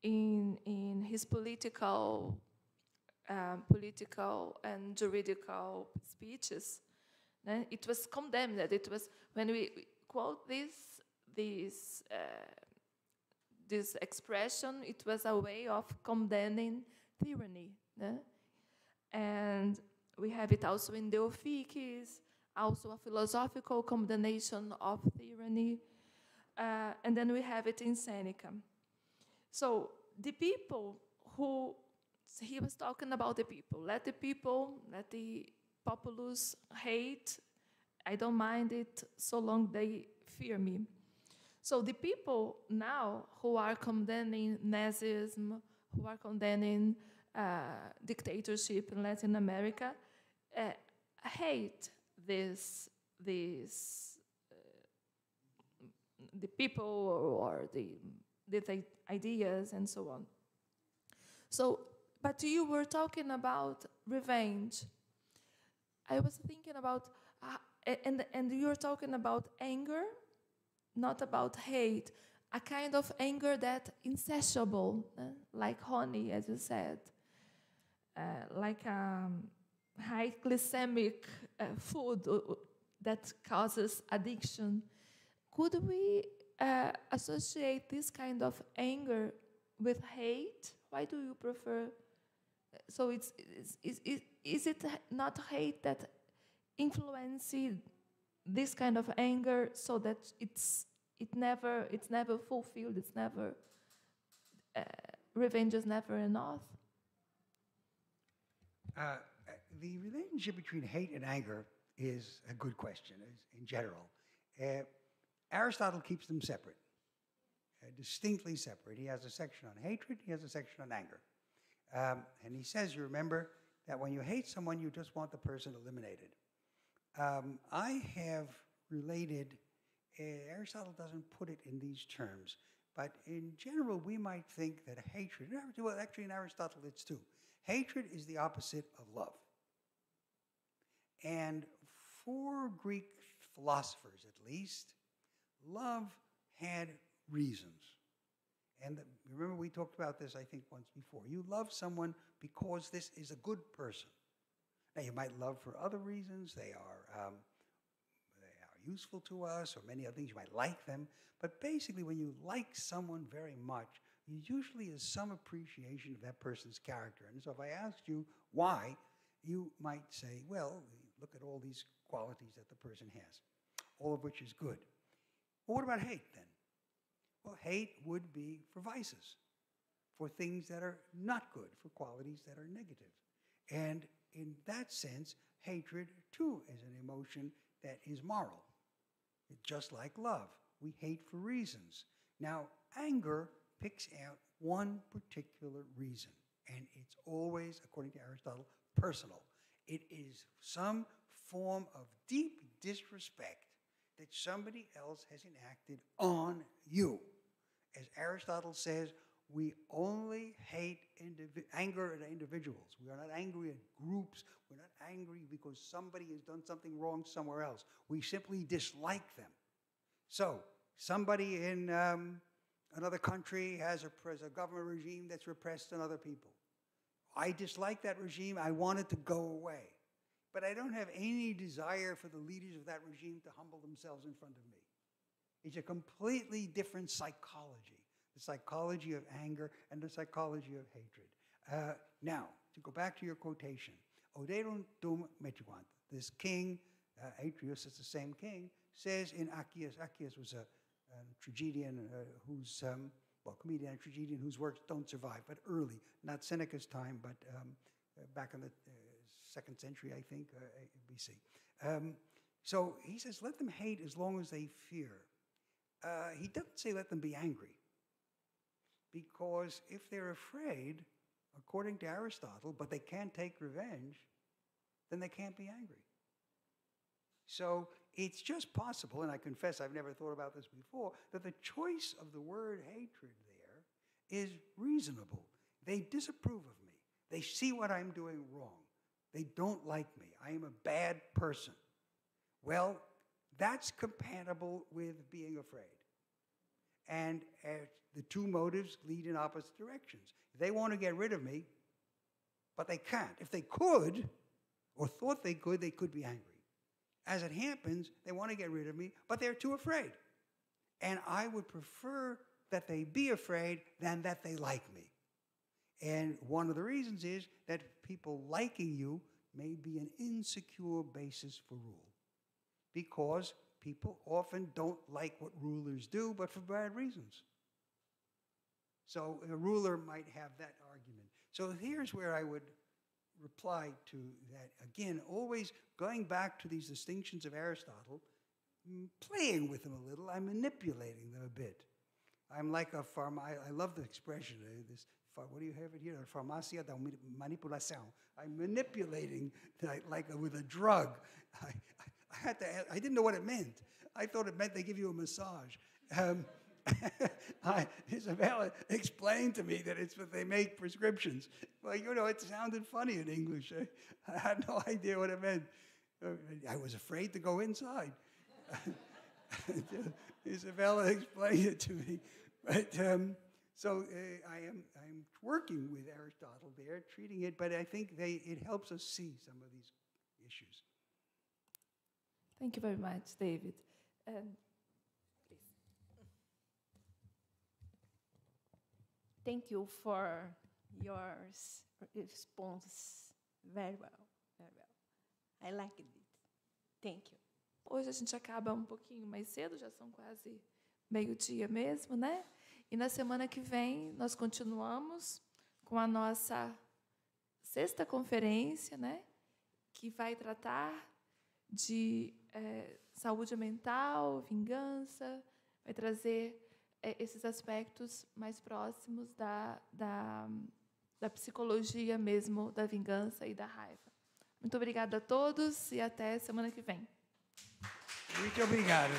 in his political and juridical speeches. It was condemned. That it was, when we quote this expression, it was a way of condemning tyranny. And we have it also in Theophites, also a philosophical condemnation of tyranny. And then we have it in Seneca. So the people who, he was talking about the people. Let the populace hate. I don't mind it so long they fear me. So the people now who are condemning Nazism, who are condemning dictatorship in Latin America, hate the people or the ideas and so on. So, but you were talking about revenge. I was thinking about, and you were talking about anger, not about hate, a kind of anger that insatiable, like honey, as you said, like high glycemic food that causes addiction. Could we associate this kind of anger with hate? Why do you prefer? So is it not hate that influences this kind of anger, so that it's never fulfilled, it's never revenge is never enough? The relationship between hate and anger is a good question in general. Aristotle keeps them separate, distinctly separate. He has a section on hatred, he has a section on anger. And he says, you remember, that when you hate someone, you just want the person eliminated. I have related, Aristotle doesn't put it in these terms, but in general, we might think that hatred, well, actually in Aristotle it's two. Hatred is the opposite of love. And for Greek philosophers, at least, love had reasons. And remember, we talked about this, I think, once before. You love someone because this is a good person. Now, you might love for other reasons. They are useful to us, or many other things. You might like them. But basically, when you like someone very much, you usually is some appreciation of that person's character. And so if I asked you why, you might say, well, look at all these qualities that the person has, all of which is good. Well, what about hate, then? Well, hate would be for vices, for things that are not good, for qualities that are negative. And in that sense, hatred, too, is an emotion that is moral. It's just like love. We hate for reasons. Now, anger picks out one particular reason, and it's always, according to Aristotle, personal. It is some form of deep disrespect that somebody else has enacted on you. As Aristotle says, we only hate anger at individuals. We are not angry at groups. We're not angry because somebody has done something wrong somewhere else. We simply dislike them. So, somebody in another country has a government regime that's repressed on other people. I dislike that regime. I want it to go away. But I don't have any desire for the leaders of that regime to humble themselves in front of me. It's a completely different psychology, the psychology of anger and the psychology of hatred. Now, to go back to your quotation, Oderon dum metuant, this king, Atreus, it's the same king, says in Accius, Accius was a tragedian whose, comedian and tragedian whose works don't survive, but early, not Seneca's time, but back in the 2nd century, I think, BC. So he says, let them hate as long as they fear. He doesn't say let them be angry, because if they're afraid, according to Aristotle, but they can't take revenge, then they can't be angry. So it's just possible, and I confess I've never thought about this before, that the choice of the word hatred there is reasonable. They disapprove of me. They see what I'm doing wrong. They don't like me. I am a bad person. Well, that's compatible with being afraid. And the two motives lead in opposite directions. They want to get rid of me, but they can't. If they could, or thought they could be angry. As it happens, they want to get rid of me, but they're too afraid. And I would prefer that they be afraid than that they like me. And one of the reasons is that people liking you may be an insecure basis for rule, because people often don't like what rulers do, but for bad reasons. So a ruler might have that argument. So here's where I would reply to that. Again, always going back to these distinctions of Aristotle, playing with them a little, I'm manipulating them a bit. I'm like a I love the expression, what do you have it here? Farmacia da manipulação. I'm manipulating like with a drug. I didn't know what it meant. I thought it meant they give you a massage. Isabella explained to me that it's what they make prescriptions. Well, it sounded funny in English. I had no idea what it meant. I was afraid to go inside. Isabella explained it to me. But so I'm working with Aristotle there, treating it, but I think it helps us see some of these issues. Thank you very much, David. Please. Thank you for your response. Very well, very well. I liked it. Thank you. Hoje a gente acaba um pouquinho mais cedo, já são quase meio-dia mesmo, né? E na semana que vem nós continuamos com a nossa 6ª conferência, né? Que vai tratar de saúde mental, vingança, vai trazer esses aspectos mais próximos da psicologia mesmo, da vingança e da raiva. Muito obrigada a todos e até semana que vem. Muito obrigado.